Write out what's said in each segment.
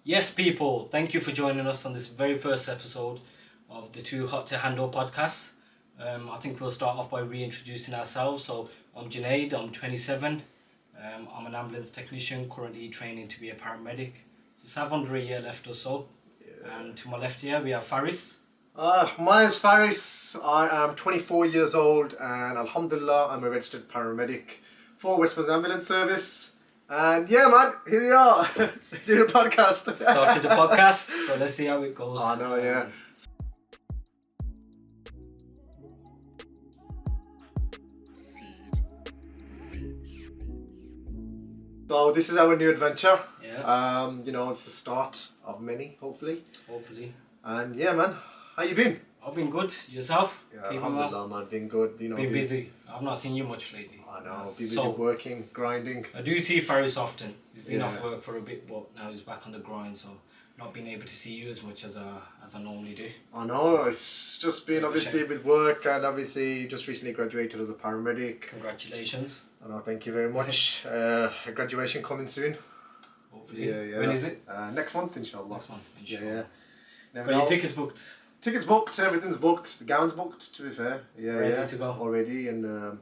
Yes, people, thank you for joining us on this very first episode of the Too Hot to Handle podcast. I think we'll start off by reintroducing ourselves. So I'm Junaid, I'm 27. I'm an ambulance technician, currently training to be a paramedic. Just have under a year left or so. Yeah. And to my left here, we have Faris. My name's Faris. I am 24 years old and Alhamdulillah, I'm a registered paramedic for West Midlands Ambulance Service. And yeah, man, here we are, doing a podcast. Started the podcast, so let's see how it goes. I know, yeah. So this is our new adventure. Yeah. It's the start of many, hopefully. Hopefully. And yeah, man, how you been? I've been good. Yourself? Yeah, Alhamdulillah, man, been good. Been busy. I've not seen you much lately. I know, been busy working, grinding. I do see Faris often. He's been off work for a bit, but now he's back on the grind, so not being able to see you as much as I normally do. I know, it's just been obviously with work, and obviously just recently graduated as a paramedic. Congratulations. I know, thank you very much. Graduation coming soon. Hopefully. Yeah. When is it? Next month, inshallah. Next month, inshallah. Yeah. Got your tickets booked? Tickets booked, everything's booked, the gown's booked, to be fair. Ready to go? Already, and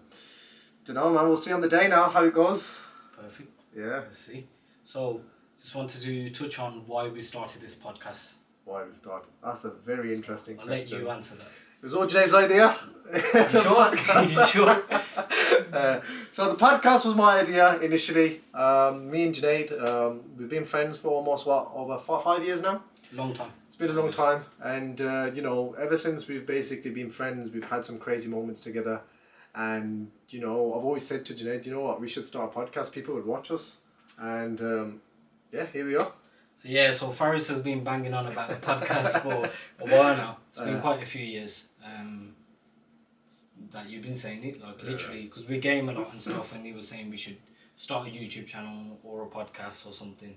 don't know, man, we'll see on the day now how it goes. Perfect. Yeah. Let's see. So, just wanted to touch on why we started this podcast. Why we started? That's a very interesting question. I'll let you answer that. It was all Jay's idea. You sure? You sure? So the podcast was my idea initially. Me and Junaid, we've been friends for almost, over 5 years now? Long time. It's been a long time, and ever since we've basically been friends, we've had some crazy moments together, and I've always said to Junaid, you know what, we should start a podcast, people would watch us, and here we are. So Faris has been banging on about a podcast for a while now. It's been quite a few years that you've been saying it, like literally, because we game a lot and stuff, and he was saying we should start a YouTube channel or a podcast or something.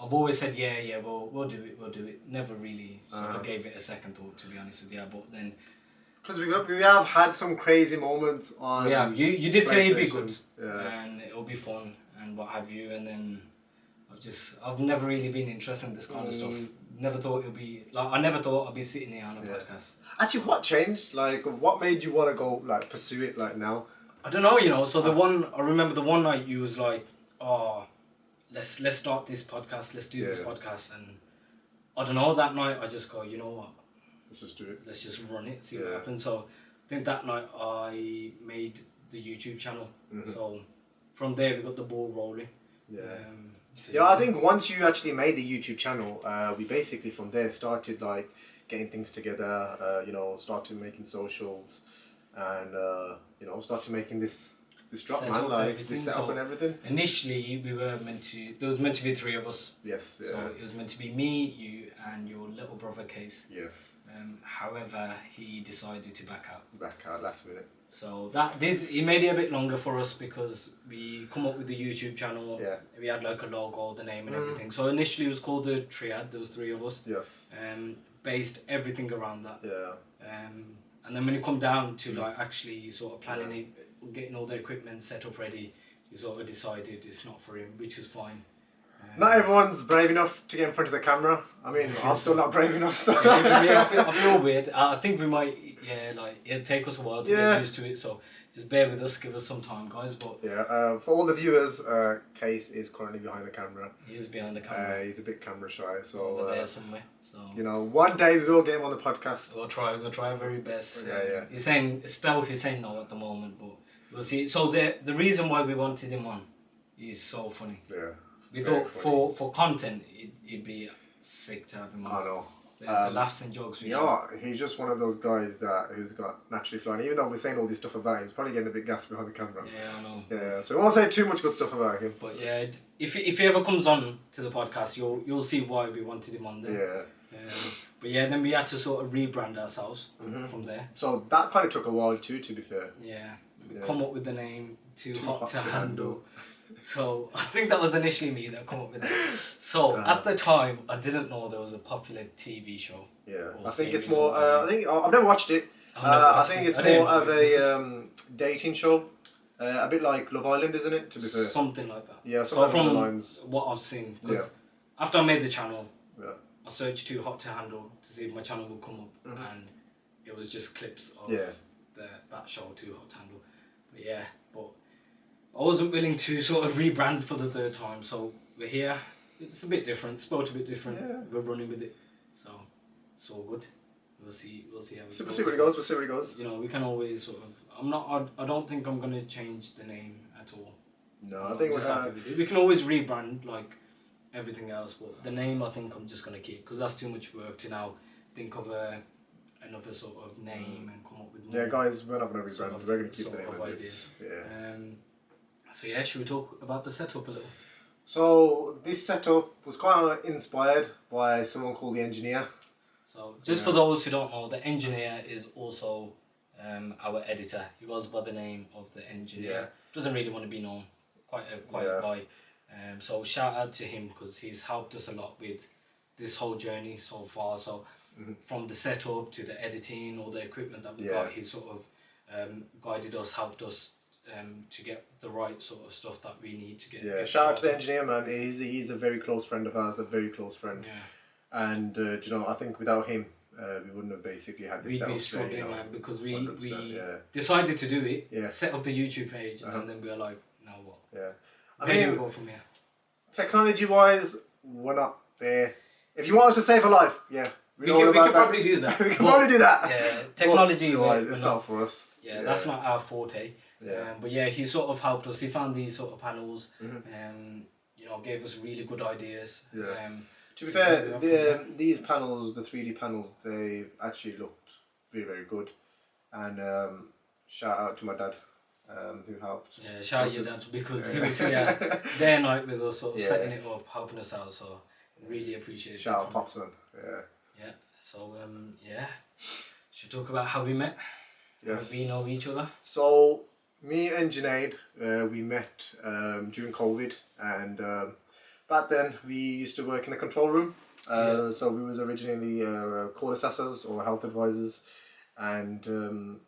I've always said we'll do it. Never really sort of gave it a second thought, to be honest with you. But then, because we have had some crazy moments on. We have. You did say it'd be good, yeah, and it'll be fun and what have you. And then I've never really been interested in this kind of stuff. Never thought it'd be like I never thought I'd be sitting here on a podcast. Actually, what changed? Like, what made you want to go pursue it now? I don't know. So I remember the one night you was like, oh, let's start this podcast, let's do this podcast, and I don't know, that night I just go, you know what, let's just do it, let's just run it, see what happens. So I think that night I made the YouTube channel, so from there we got the ball rolling. I think once you actually made the YouTube channel, we basically from there started getting things together, started making socials, and started making this drop, man, this setup and everything. Initially, there was meant to be 3 of us. Yes, yeah. So it was meant to be me, you, and your little brother Case. Yes. However, he decided to back out. Back out last minute. So it made it a bit longer for us because we come up with the YouTube channel. Yeah. We had a logo, the name and everything. So initially it was called the Triad, there was 3 of us. Yes. Based everything around that. Yeah. And then when you come down to actually sort of planning it, getting all the equipment set up ready, he sort of decided it's not for him, which is fine. Not everyone's brave enough to get in front of the camera. I mean, I'm still not brave enough. So. I feel weird. I think we might, it'll take us a while to get used to it, so just bear with us, give us some time, guys. But for all the viewers, Case is currently behind the camera. He is behind the camera. He's a bit camera shy, so over there somewhere. So one day we will get him on the podcast. We'll try our very best. Yeah. He's saying no at the moment, but we'll see. So the reason why we wanted him on is so funny. Yeah. We thought for content it'd be sick to have him on. I know. The laughs and jokes we have. He's just one of those guys who's got naturally flying. Even though we're saying all this stuff about him, he's probably getting a bit gassed behind the camera. Yeah, I know. Yeah, so we won't say too much good stuff about him. But yeah, if he ever comes on to the podcast, you'll see why we wanted him on there. Yeah. But then we had to sort of rebrand ourselves from there. So that kind of took a while too, to be fair. Yeah. Come up with the name Too Hot to Handle. So I think that was initially me that come up with it. So at the time, I didn't know there was a popular TV show. Yeah, I think it's more. I think I've never watched it. I think it's more of a dating show. A bit like Love Island, isn't it? To be fair. Something like that. Yeah, something along the lines. What I've seen, because after I made the channel, Yeah. I searched Too Hot to Handle to see if my channel would come up, and it was just clips of that show, Too Hot to Handle. But yeah, but I wasn't willing to sort of rebrand for the third time, so we're here. It's a bit different, spelled a bit different. Yeah. We're running with it, so it's all good. We'll see how it goes. We'll see where it goes. We'll see where it goes. You know, we can always sort of. I don't think I'm gonna change the name at all. No, I think just happy with it. We can always rebrand like everything else, but the name I think I'm just gonna keep, because that's too much work to now think of another sort of name and come up with more. Yeah, guys, we're not gonna rebrand. Sort of, we're gonna keep the name of as ideas. is. Yeah. So yeah, should we talk about the setup a little? So this setup was kind of inspired by someone called the engineer. So just for those who don't know, the engineer is also our editor. He goes by the name of the engineer. Yeah. Doesn't really want to be known. Quite a quiet guy. So shout out to him, because he's helped us a lot with this whole journey so far. So from the setup to the editing, all the equipment that we got, he sort of guided us, helped us to get the right sort of stuff that we need to get. Yeah, shout out to the engineer, man. He's a very close friend of ours, a very close friend. Yeah. And you know, I think without him, we wouldn't have basically had this. We'd be struggling, man, because we yeah. decided to do it. Yeah. Set up the YouTube page, and then we were like, now what? Yeah. Where do we go from here? Technology-wise, we're not there. If you want us to save a life, yeah. We could probably do that. We could probably do that. Yeah, technology-wise, it's not for us. Yeah, that's not our forte. Yeah. But yeah, he sort of helped us. He found these sort of panels, you know, gave us really good ideas. Yeah. To be fair, these panels, the 3D panels, they actually looked very, very good. And shout out to my dad, who helped. Yeah, shout out to your dad, because he was here day and night with us, sort of setting it up, helping us out. So really appreciate it. Shout out Pops, man. Yeah. Yeah. So should we talk about how we met? Yes. How we know each other? So me and Junaid, we met during COVID, and back then we used to work in a control room. So we was originally call assessors or health advisors, and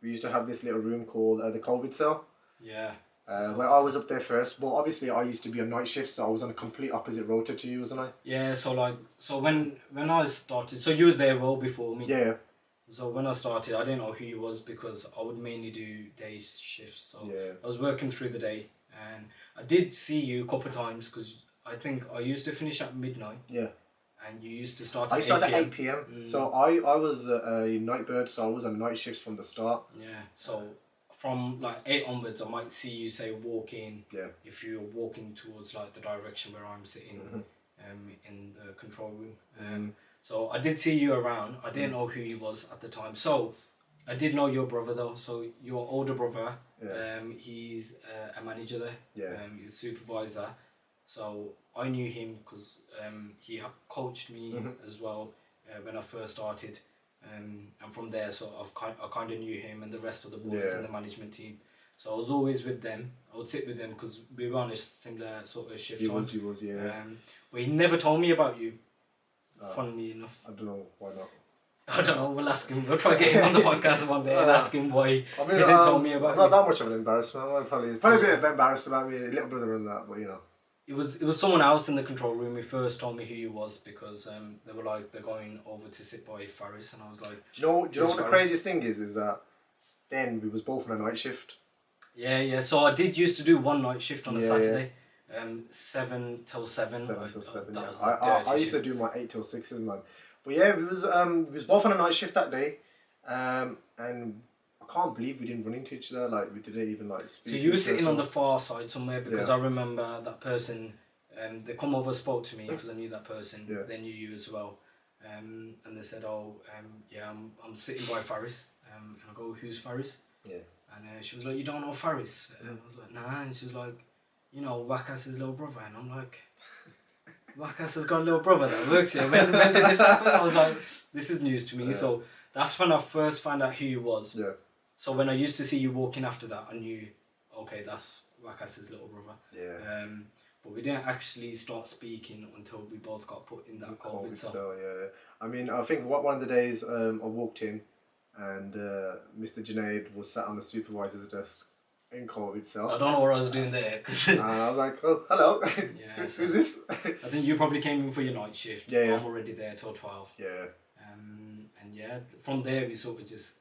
we used to have this little room called the COVID cell. Yeah. Where I was up there first, but obviously I used to be on night shift, so I was on a complete opposite rota to you, wasn't I? Yeah. So when I started, so you was there well before me. Yeah. So when I started, I didn't know who you was, because I would mainly do day shifts. So I was working through the day, and I did see you a couple of times, because I think I used to finish at midnight. Yeah. And you used to start at 8 p.m. at 8 p.m. So I was a night bird, so I was on night shifts from the start. Yeah. So from like 8 onwards, I might see you say walk in. Yeah. If you're walking towards like the direction where I'm sitting, in the control room. So I did see you around. I didn't know who you was at the time. So I did know your brother though. So your older brother, he's a manager there. Yeah. He's a supervisor. So I knew him because he coached me as well when I first started. And from there, so I kind of knew him and the rest of the boys in the management team. So I was always with them. I would sit with them because we were on a similar sort of shift. He was, yeah. But he never told me about you. Funnily enough. I don't know why not. I don't know. We'll ask him. We'll try to get him on the podcast one day and ask him why he didn't tell me about I'm not that much of an embarrassment. I'm probably a bit embarrassed about me, little brother and that, but you know. It was someone else in the control room who first told me who you was, because they were like, they're going over to sit by Faris, and I was like, do you know what the craziest thing is that then we was both on a night shift. Yeah. So I did used to do one night shift on a Saturday, 7 till 7. 7 till 7. That Yeah. was I used to do my 8 till 6s, man. But yeah, we was both on a night shift that day, and I can't believe we didn't run into each other. Like we didn't even like speak. So you were sitting on the far side somewhere, because I remember that person. They come over, spoke to me because I knew that person. Yeah. They knew you as well, and they said, I'm sitting by Faris. And I go, who's Faris? Yeah. And she was like, you don't know Faris? I was like, nah. And she was like, you know, Wakas's little brother. And I'm like, Wakas has got a little brother that works here. When did this happen? I was like, this is news to me. Yeah. So that's when I first found out who you was. Yeah. So when I used to see you walking after that, I knew, okay, that's Wakas's little brother. Yeah. But we didn't actually start speaking until we both got put in that COVID cell. So yeah. I mean, I think one of the days I walked in, and Mr. Junaid was sat on the supervisor's desk. in COVID, so. I don't know what I was doing there. And I was like, oh, hello. Yeah, Who's so this? I think you probably came in for your night shift. Yeah, yeah. I'm already there till 12. Yeah. And yeah, from there we sort of just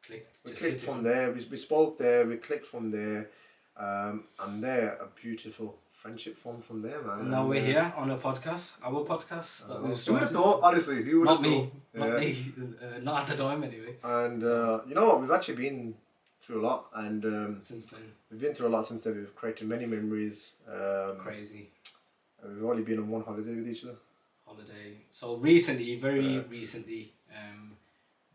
clicked. We just clicked hit from it. there. We spoke there. We clicked from there. And there, a beautiful friendship formed from there, man. And now we're here on a podcast, our podcast that we've Who would have started. thought, honestly, who would have Not thought? me, not me, not at the time anyway. And you know what, we've actually been through a lot, and Since then, we've been through a lot since then. We've created many memories. crazy And we've only been on one holiday with each other. holiday. So recently, very recently,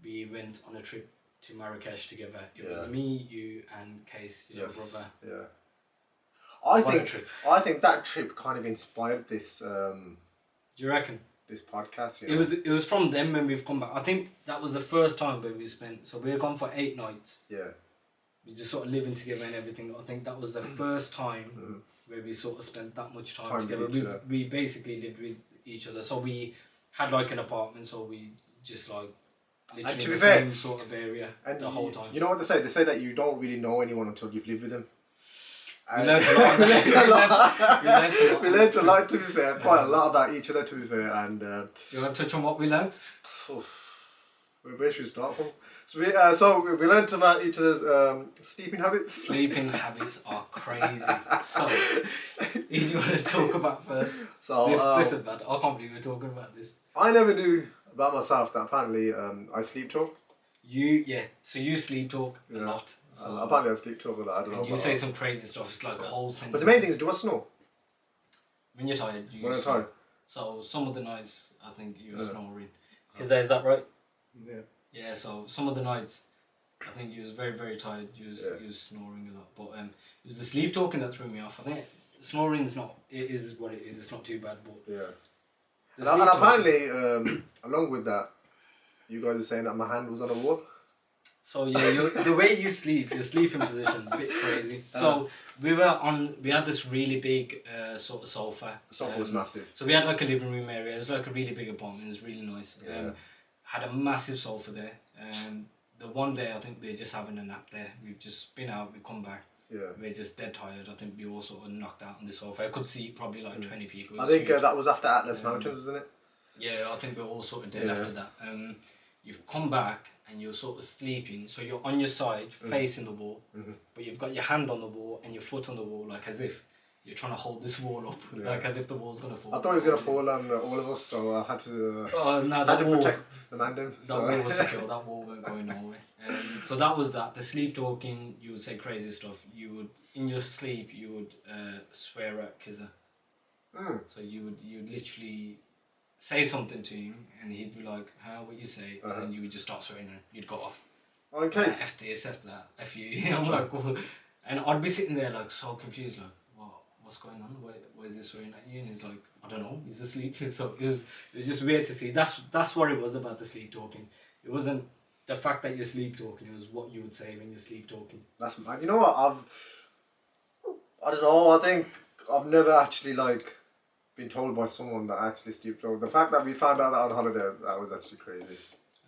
we went on a trip to Marrakesh together. It was me, you, and Case, your brother. Yeah. What a trip. I think that trip kind of inspired this Do you reckon? this podcast. You know? It was from them when we've come back. I think that was the first time where we spent. So we were gone for 8 nights. Yeah. We just sort of living together and everything. I think that was the first time where we sort of spent that much time together. with each other. We basically lived with each other. So we had like an apartment. So we just like literally to in be the fair, same sort of area the whole time. You know what they say? They say that you don't really know anyone until you've lived with them. We learned a lot. we learned a lot. We learned a lot. We learned a lot, to be fair. Quite a lot about each other, to be fair. And Do you want to touch on what we learned? where should we start from? So we learned about each other's sleeping habits. Sleeping habits are crazy. So, who do you want to talk about first? So This is bad. I can't believe we're talking about this. I never knew about myself that apparently I sleep talk. So you sleep talk a lot. So Apparently I sleep talk a lot. I don't know. and you say some crazy stuff. It's like whole sentences. But the main thing is, do I snore? when you're tired, you When I'm snore. tired. So some of the nights, I think you were snoring. Is that right? Yeah. Yeah. So some of the nights, I think you was very very tired. You was snoring a lot. But it was the sleep talking that threw me off. I think snoring's not. It is what it is. It's not too bad. But Yeah. the And sleep talking- apparently, along with that, you guys were saying that my hand was on a wall. So yeah, the way you sleep, your sleeping position, a bit crazy. So we had this really big sort of sofa. The sofa was massive. So we had like a living room area. It was like a really big apartment. It was really nice. Yeah. Had a massive sofa there. The one day I think we were just having a nap there. We've just been out. We come back. Yeah. We're just dead tired. I think we all sort of knocked out on the sofa. I could see probably like 20 people. It I was think huge. that was after Atlas Mountains, wasn't it? Yeah, I think we're all sort of dead after that. You've come back and you're sort of sleeping, so you're on your side, facing the wall, but you've got your hand on the wall and your foot on the wall, like as if you're trying to hold this wall up, like as if the wall's gonna fall. I thought it was going to fall on all of us, so I had to, No, had to wall, protect the mandem. that wall was secure. That wall weren't going nowhere. So that was that. The sleep talking, you would say crazy stuff. You would, in your sleep, you would swear at Kizza. So you would literally say something to him and he'd be like, how what you say? And then you would just start swearing and you'd go off. On case. F this, F that, F you. I'm like, well, and I'd be sitting there like so confused, like, what's going on? Why is he swearing at you? And he's like, I don't know, he's asleep. So it was just weird to see. That's what it was about the sleep talking. It wasn't the fact that you're sleep talking, it was what you would say when you're sleep talking. That's mad. You know what? I don't know. I think I've never actually like been told by someone that actually sleep talk. The fact that we found out that on holiday, that was actually crazy.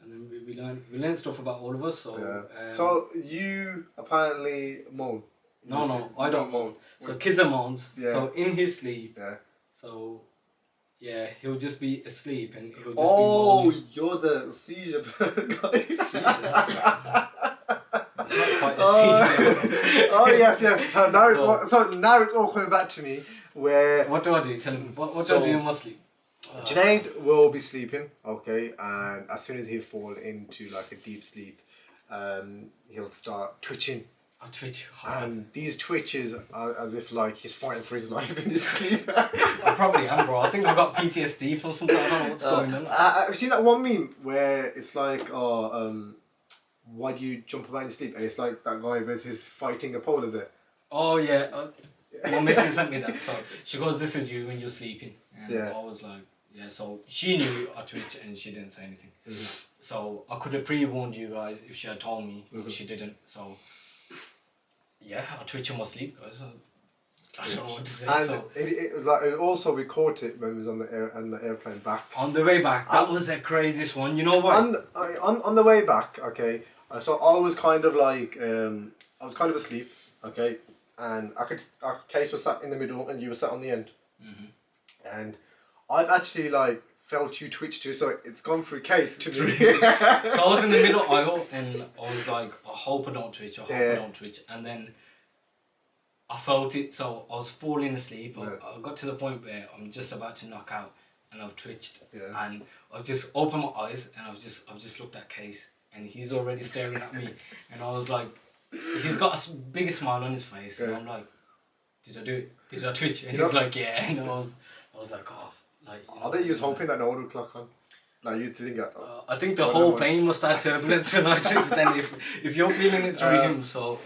And then we learned stuff about all of us. So Yeah. So you apparently moan. no, I don't moan. So Kizza moans. Yeah. So in his sleep. Yeah. So yeah, he'll just be asleep and he'll just be moaning. You're the seizure guy. Seizure. It's not quite a seizure. Yes. So now it's all coming back to me. Where What do I do? Tell me. What do I do in my sleep? Junaid will be sleeping, okay, and as soon as he fall into like a deep sleep, he'll start twitching. I twitch hard. And these twitches are as if like he's fighting for his life in his sleep. I probably am, bro. I think I've got PTSD from something. I don't know what's going on. I've seen that one meme where it's like, why do you jump about in your sleep? And it's like that guy that is fighting a polar bear. Oh yeah, my missus sent me that. So she goes, "This is you when you're sleeping," and Yeah. I was like, "Yeah." So she knew I twitch, and she didn't say anything. So I could have pre-warned you guys if she had told me, but she didn't. So yeah, I twitch in my sleep, guys. I don't know what to say. And So also we caught it when we was on the airplane back. on the way back, that was the craziest one. You know what? On the way back, okay. So I was kind of like I was kind of asleep, Okay, and our case was sat in the middle, and you were sat on the end. Mm-hmm. And I've actually like felt you twitch too, so it's gone through case to me. So I was in the middle aisle, and I was like, I hope I don't twitch. I hope I don't twitch. And then I felt it, so I was falling asleep. I got to the point where I'm just about to knock out, and I've twitched, and I've just opened my eyes, and I've just looked at Case, and he's already staring at me, and I was like, he's got a big smile on his face, and I'm like, did I do it? Did I twitch? And he's like, yeah, and I was like, oh, like. You know, I bet he was hoping that no one would clock on. Like you think that. I think the whole plane must have turbulence when I twitched. Then if you're feeling it through him, so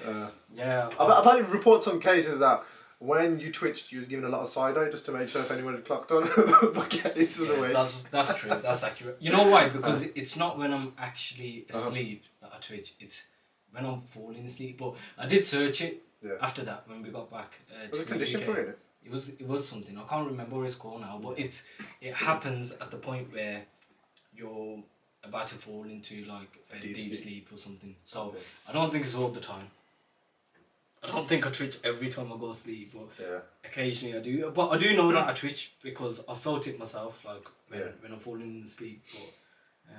yeah. Apparently, reports on cases that when you twitched, you was given a lot of side eye just to make sure if anyone had clocked on. But Case was away. That's true. That's accurate. You know why? Because it's not when I'm actually asleep that I twitch. It's when I'm falling asleep. But I did search it after that when we got back. Was a condition for it? It was something. I can't remember what it's called now. But it happens at the point where you're about to fall into like a deep sleep or something. So I don't think it's all the time. I don't think I twitch every time I go to sleep, but occasionally I do. But I do know that I twitch because I felt it myself, like when I'm falling asleep. But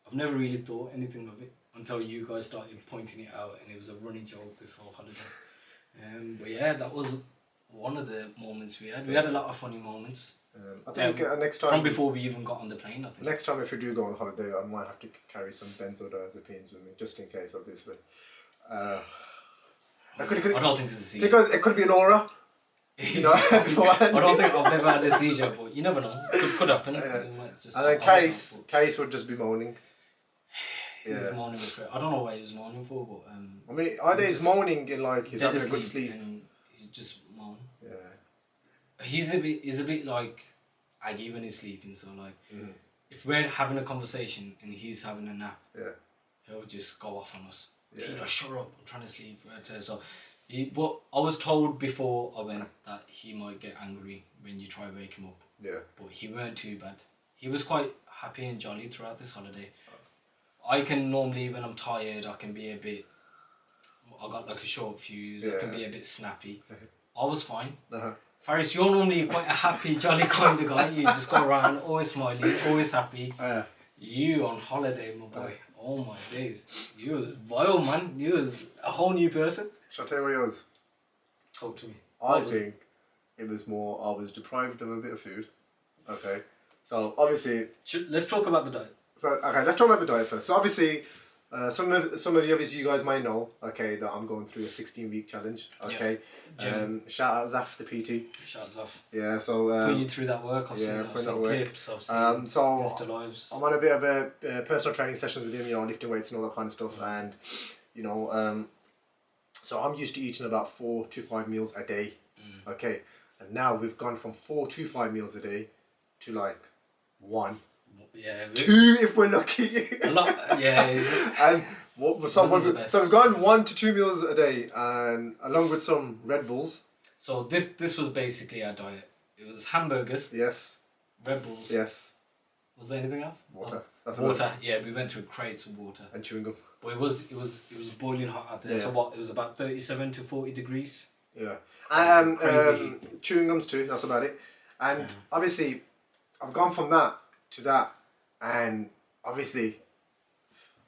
I've never really thought anything of it until you guys started pointing it out, and it was a running joke this whole holiday. But yeah, that was one of the moments we had. We had a lot of funny moments. I think next time... From before we even got on the plane, I think. Next time if we do go on holiday, I might have to carry some benzodiazepines with me, just in case, obviously. I don't think it's a seizure. Because it could be an aura. You know, beforehand. I don't think I've ever had a seizure, but you never know. Could happen. And then Case would just be moaning. His moaning was great. I don't know what he was moaning for, but... I mean, either he's moaning in like he's having a good sleep. And he's just moaning. Yeah. He's a bit like Aggie when he's sleeping, so like if we're having a conversation and he's having a nap, he'll just go off on us. Peter, shut up, I'm trying to sleep. So but I was told before I went that he might get angry when you try to wake him up. Yeah. But he weren't too bad. He was quite happy and jolly throughout this holiday. I can normally, when I'm tired, I can be a bit, I got like a short fuse, I can be a bit snappy. I was fine. Faris, you're normally quite a happy, jolly kind of guy. You just go around, always smiling, always happy. You on holiday, my boy. Oh my days. You was vile, man. You was a whole new person. Shall I tell you what it was? Talk to me. I think it was more, I was deprived of a bit of food. Okay. So obviously... Let's talk about the diet. So, okay, let's talk about the diet first. So obviously, some of you, obviously, you guys might know, okay, that I'm going through a 16-week challenge, okay? Shout out Zaf, the PT. Shout out Zaf. Yeah, so... putting you through that work, I've seen clips, I've seen Insta Lives. I'm on a bit of a personal training sessions with him, you know, lifting weights and all that kind of stuff, and, you know, so I'm used to eating about 4 to 5 meals a day, okay? And now we've gone from 4 to 5 meals a day to, like, 1. Yeah, 2 if we're lucky. A lot, yeah. And so we've gone 1 to 2 meals a day, and along with some Red Bulls. So this was basically our diet. It was hamburgers. Yes. Red Bulls. Yes. Was there anything else? Water. Water. Yeah, we went through crates of water. And chewing gum. But it was boiling hot out there. Yeah. So what? It was about 37 to 40 degrees. Yeah. Chewing gums too. That's about it. And obviously, I've gone from that to that. And obviously,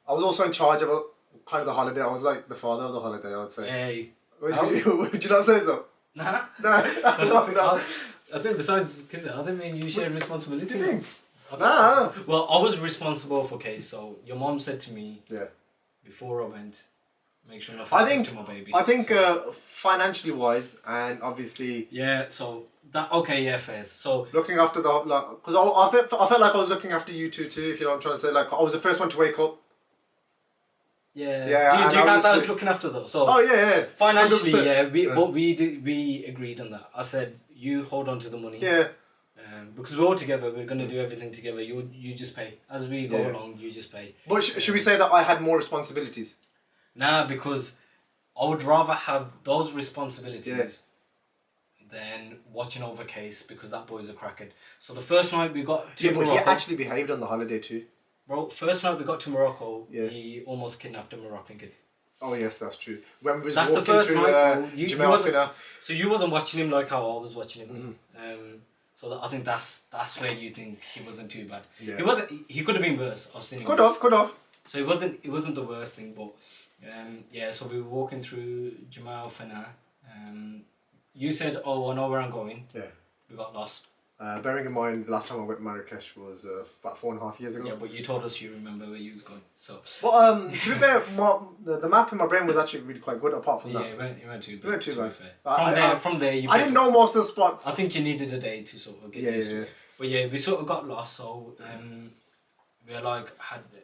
I was also in charge of kind of the holiday. I was like the father of the holiday, I would say. Hey. Would you not say so? Nah. No. I think besides kids, I didn't mean you shared responsibility. You think? Nah. So. Well, I was responsible for Case, so your mom said to me before I went, make sure nothing happens to my baby. I think financially wise, and obviously... Yeah, so... fair. So looking after the because I felt like I was looking after you two too. If you know what I'm trying to say, like I was the first one to wake up. Yeah. Do you count that as looking after though? So financially, 100%. But we agreed on that. I said you hold on to the money. Yeah. Because we're all together, we're gonna do everything together. You just pay as we go along. You just pay. But should we say that I had more responsibilities? Nah, because I would rather have those responsibilities. Than watching over Case because that boy's a crackhead. So the first night we got to Morocco... but he actually behaved on the holiday too. Bro, first night we got to Morocco, he almost kidnapped a Moroccan kid. Oh yes, that's true. When we was That's the walking first through night. Jamal Finna. So you wasn't watching him like how I was watching him. So I think that's where you think he wasn't too bad. Yeah. He wasn't. He could have been worse. I've seen him. Could have. So it wasn't the worst thing, but yeah. So we were walking through Jamal Finna. You said, "Oh, I know where I'm going." Yeah. We got lost. Bearing in mind, the last time I went to Marrakesh was about 4.5 years ago. Yeah, but you told us you remember where you was going. So. But to be fair, the map in my brain was actually really quite good. Apart from that, Yeah, it went too bad. It went too bad. Fair. From there, you. I didn't know most of the spots. I think you needed a day to sort of get used to it. But yeah, we sort of got lost. So we were like,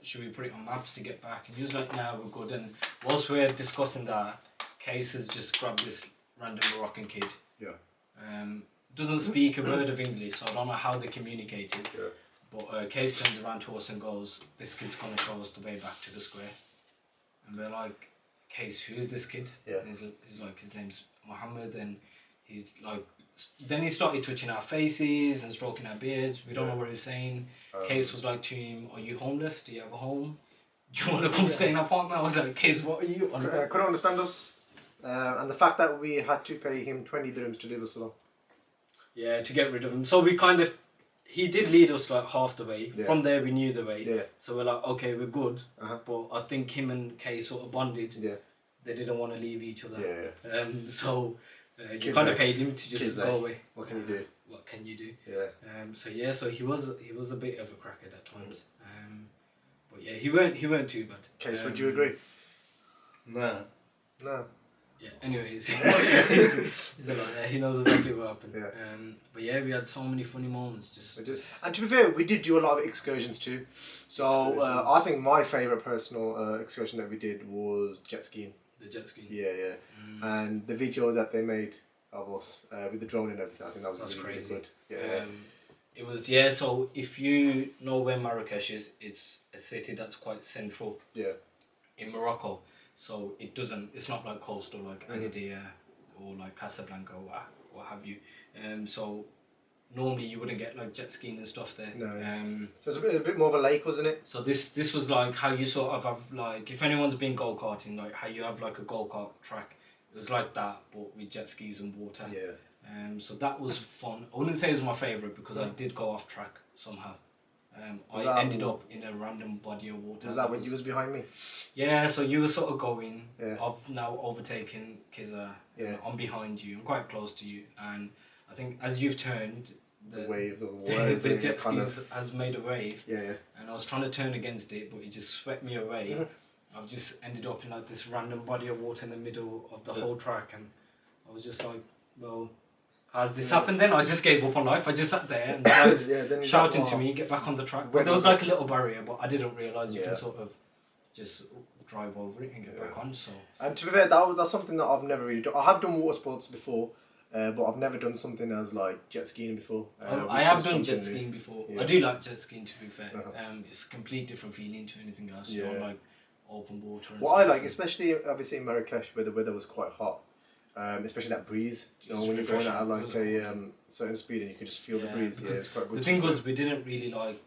should we put it on maps to get back? And he was like, nah, we're good. And whilst we're discussing that, Case has just grabbed this random Moroccan kid. Yeah. Doesn't speak a word of English, so I don't know how they communicated. Yeah. But Case turns around to us and goes, this kid's going to show us the way back to the square. And we're like, Case, who is this kid? Yeah. And he's like, his name's Mohammed, and he's like, then he started touching our faces and stroking our beards. We don't know what he was saying. Case was like to him, are you homeless? Do you have a home? Do you want to come stay in our apartment? I was like, Case, what are you on about? Couldn't understand us. And the fact that we had to pay him 20 dirhams to leave us alone. Yeah, to get rid of him. So we he did lead us like half the way. Yeah. From there we knew the way. Yeah. So we're like, okay, we're good. But I think him and Kay sort of bonded. Yeah. They didn't want to leave each other. Yeah. So you Kids, kind of paid him to just kids, go away. What can you do? What can you do? Yeah. So he was a bit of a crackhead at times. But yeah, he weren't too bad. Case, would you agree? No. Yeah, anyways, he's a liar. He knows exactly what happened. Yeah. But yeah, we had so many funny moments. And to be fair, we did do a lot of excursions too. So I think my favourite personal excursion that we did was jet skiing. The jet skiing. Yeah. And the video that they made of us with the drone and everything, I think that was really crazy. Really good. Yeah. It was, so if you know where Marrakesh is, it's a city that's quite central in Morocco. So it's not like coastal like Agadir or like Casablanca or what have you. So normally you wouldn't get like jet skiing and stuff there. No. So it's a bit more of a lake, wasn't it? So this was like how you sort of have like, if anyone's been go-karting, like how you have like a go-kart track. It was like that, but with jet skis and water. Yeah. So that was fun. I wouldn't say it was my favourite because I did go off track somehow. I ended up in a random body of water. Was that when you was behind me? Yeah, so you were sort of going. Yeah. I've now overtaken Kiza. Yeah. I'm behind you. I'm quite close to you, and I think as you've turned, the wave, the jet skis has made a wave. Yeah. And I was trying to turn against it, but it just swept me away. I've just ended up in like this random body of water in the middle of the whole track, and I was just like, well, has this happened then? I just gave up on life. I just sat there and the guys shouting to me, get back on the track. But there was like a little barrier, but I didn't realise you can sort of just drive over it and get back on. So. And to be fair, that's something that I've never really done. I have done water sports before, but I've never done something as like jet skiing before. I have done jet skiing before. Yeah. I do like jet skiing, to be fair. It's a complete different feeling to anything else. You know, like open water. And what I like, especially obviously in Marrakesh, where the weather was quite hot. Especially that breeze, you know, when you're going at like a certain speed and you can just feel the breeze. Yeah, it's quite good. The thing was, we didn't really like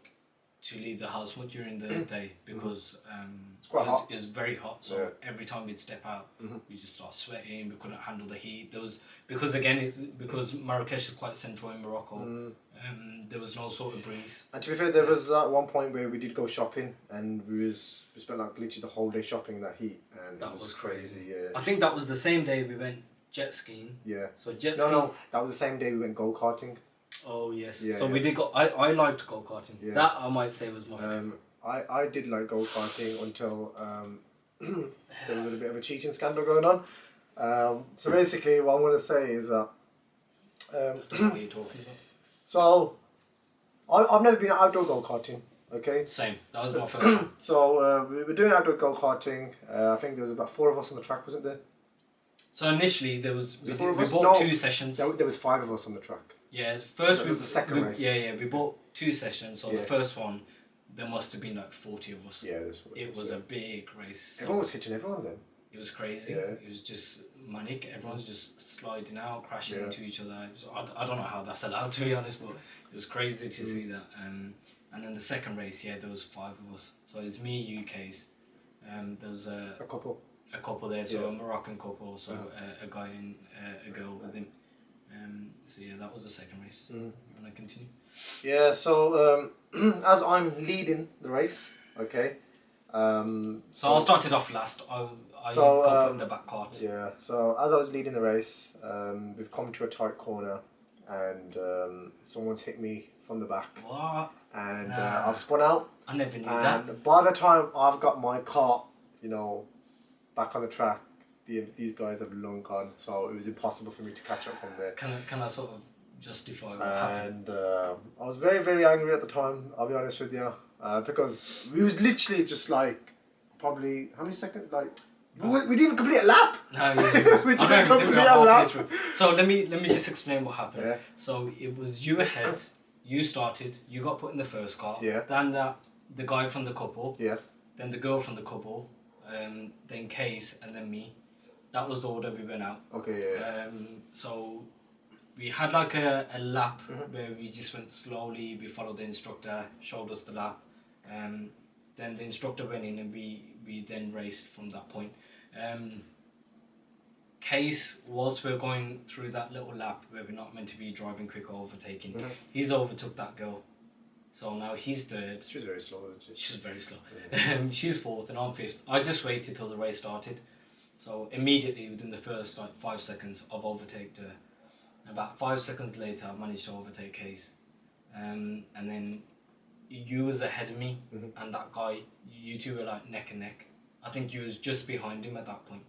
to leave the house much during the day because it's quite hot. It was very hot. So every time we'd step out, we just start sweating. We couldn't handle the heat. Because Marrakesh is quite central in Morocco. There was no sort of breeze. And to be fair, there was one point where we did go shopping, and we spent like literally the whole day shopping in that heat, and that was crazy. Yeah. I think that was the same day we went jet skiing. Yeah. So jet skiing. No, that was the same day we went go karting. Oh yes. Yeah, so we did go. I liked go karting. Yeah. That I might say was my favorite. I did like go karting until there was a bit of a cheating scandal going on. So basically, what I'm going to say is that. What are you talking about? So, I've never been outdoor go karting. Okay. Same. That was my first time. So we were doing outdoor go karting. I think there was about 4 of us on the track, wasn't there? So initially we four of us? bought No, 2 sessions. There was 5 of us on the track. Yeah, first was the second race. Yeah, we bought 2 sessions. So the first one, there must have been like 40 of us. Yeah, there's 40. It was a big race. Everyone was hitting everyone then. It was crazy. Yeah. It was just manic. Everyone's just sliding out, crashing into each other. I don't know how that's allowed, to be honest, but it was crazy to see that. And then the second race, there was 5 of us. So it was me, you, Case. There was a couple. a couple there, so Yeah. a Moroccan couple, so a guy and a girl with him. So yeah, that was the second race. Mm. And I continue. Yeah, so as I'm leading the race, okay. So I started off last. I So, got put in the back cart. Yeah, so as I was leading the race, we've come to a tight corner and someone's hit me from the back. What? And Nah. I've spun out. I never knew And that. by the time I've got my cart, back on the track, these guys have long gone. So it was impossible for me to catch up from there. Can I sort of justify what happened? And I was very, very angry at the time, I'll be honest with you. Because we was literally just like, probably, how many seconds? Like, we didn't even complete a lap. No, We I didn't don't complete think a we are lap. halfway through. So let me just explain what happened. Yeah. So it was you ahead. You started. You got put in the first car. Yeah. Then the guy from the couple. Yeah. Then the girl from the couple. Then Case and then me. That was the order we went out. Okay, yeah. So we had like a lap where we just went slowly. We followed the instructor, showed us the lap. Then the instructor went in and we then raced from that point. Case, whilst we're going through that little lap where we're not meant to be driving quick or overtaking, he's overtook that girl. So now he's third. She was very slow, wasn't she? She's very slow. Yeah. She's fourth and I'm fifth. I just waited till the race started. So immediately within the first 5 seconds I've overtaken her. About 5 seconds later I managed to overtake Case. And then you was ahead of me and that guy, you two were like neck and neck. I think you was just behind him at that point.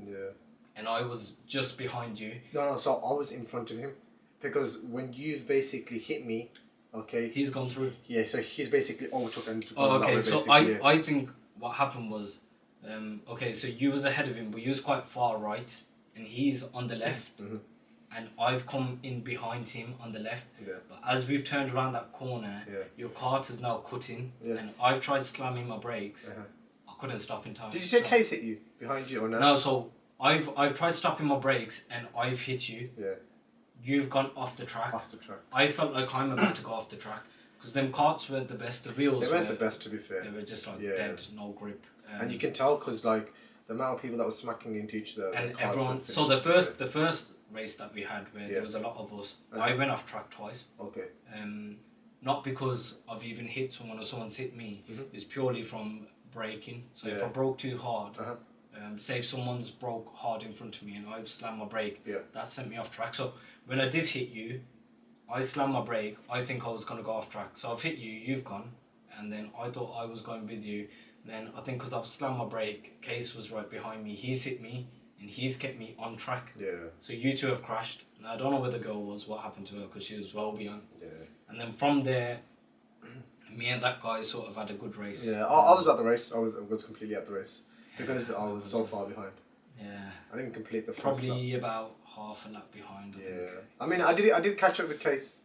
Yeah. And I was just behind you. No, so I was in front of him. Because when you've basically hit me, okay. He's gone through. Yeah, so he's basically overtook and Oh, okay. So yeah. I think what happened was, okay, so you was ahead of him, but you was quite far right, and he's on the left, and I've come in behind him on the left. Yeah. But as we've turned around that corner, your cart is now cut in, and I've tried slamming my brakes. I couldn't stop in time. Did you say Case hit you behind you or no? No, so I've tried stopping my brakes and I've hit you. Yeah. You've gone off the track. Off the track. I felt like I'm about to go off the track because them carts weren't the best. The wheels They weren't the best, to be fair. They were just like dead, no grip. And you can tell because like the amount of people that were smacking into each other. And the carts everyone. were So the finished. first race that we had where there was a lot of us, I went off track twice. Okay. Not because I've even hit someone or someone's hit me. It's purely from braking. So if I broke too hard, say if someone's broke hard in front of me and I've slammed my brake, that sent me off track. So when I did hit you, I slammed my brake. I think I was going to go off track. So I've hit you, you've gone. And then I thought I was going with you. And then I think because I've slammed my brake, Case was right behind me. He's hit me and he's kept me on track. Yeah. So you two have crashed. Now I don't know where the girl was, what happened to her because she was well behind. Yeah. And then from there, me and that guy sort of had a good race. Yeah, I was at the race. I was completely at the race because I was so far behind. Yeah. I didn't complete the first Probably lap. about half a lap behind. I think. I mean, I did catch up with Case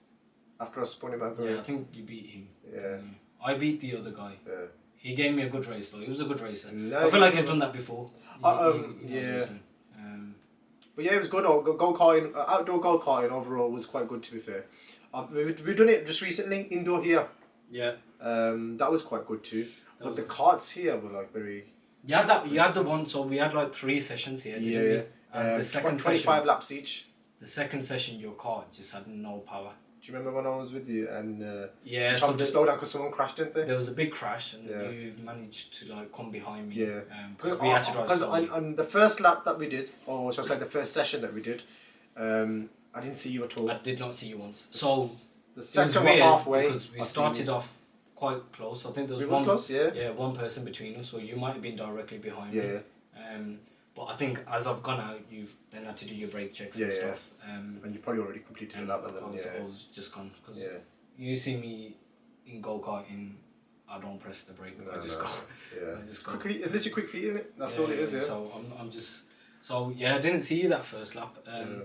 after I spun him out the Yeah, way. I think you beat him. Yeah. I beat the other guy. Yeah. He gave me a good race though. He was a good racer. No, I feel like he's done that before. He knows what he's yeah. doing. But yeah, it was good. Go-karting, outdoor go-karting overall was quite good, to be fair. We've done it just recently, indoor here. Yeah. That was quite good too. But the carts here were like very... Yeah, you had the one, so we had like 3 sessions here, didn't we? And the second 25 session, laps each. the second session, your car just had no power. Do you remember when I was with you and Yeah, you told me to slow down because someone crashed, didn't they? there was a big crash and you've managed to like come behind me. Yeah. Because we had to drive Because slowly. on the first lap that we did, or shall I say the first session that we did, I didn't see you at all. I did not see you once. So the it was second weird halfway, because we I seen started you. off quite close. I think there was We one. was close, yeah. Yeah, one person between us, so you might have been directly behind me. Yeah. But I think as I've gone out, you've then had to do your brake checks and Yeah, yeah. stuff. And you probably already completed a And lap, and then I was just gone because yeah. you see me in go-karting, I don't press the brake. I just go. Yeah. I just go. Quickly, it's literally quick feet, isn't it? That's all it is, yeah. So I'm just. So yeah, I didn't see you that first lap.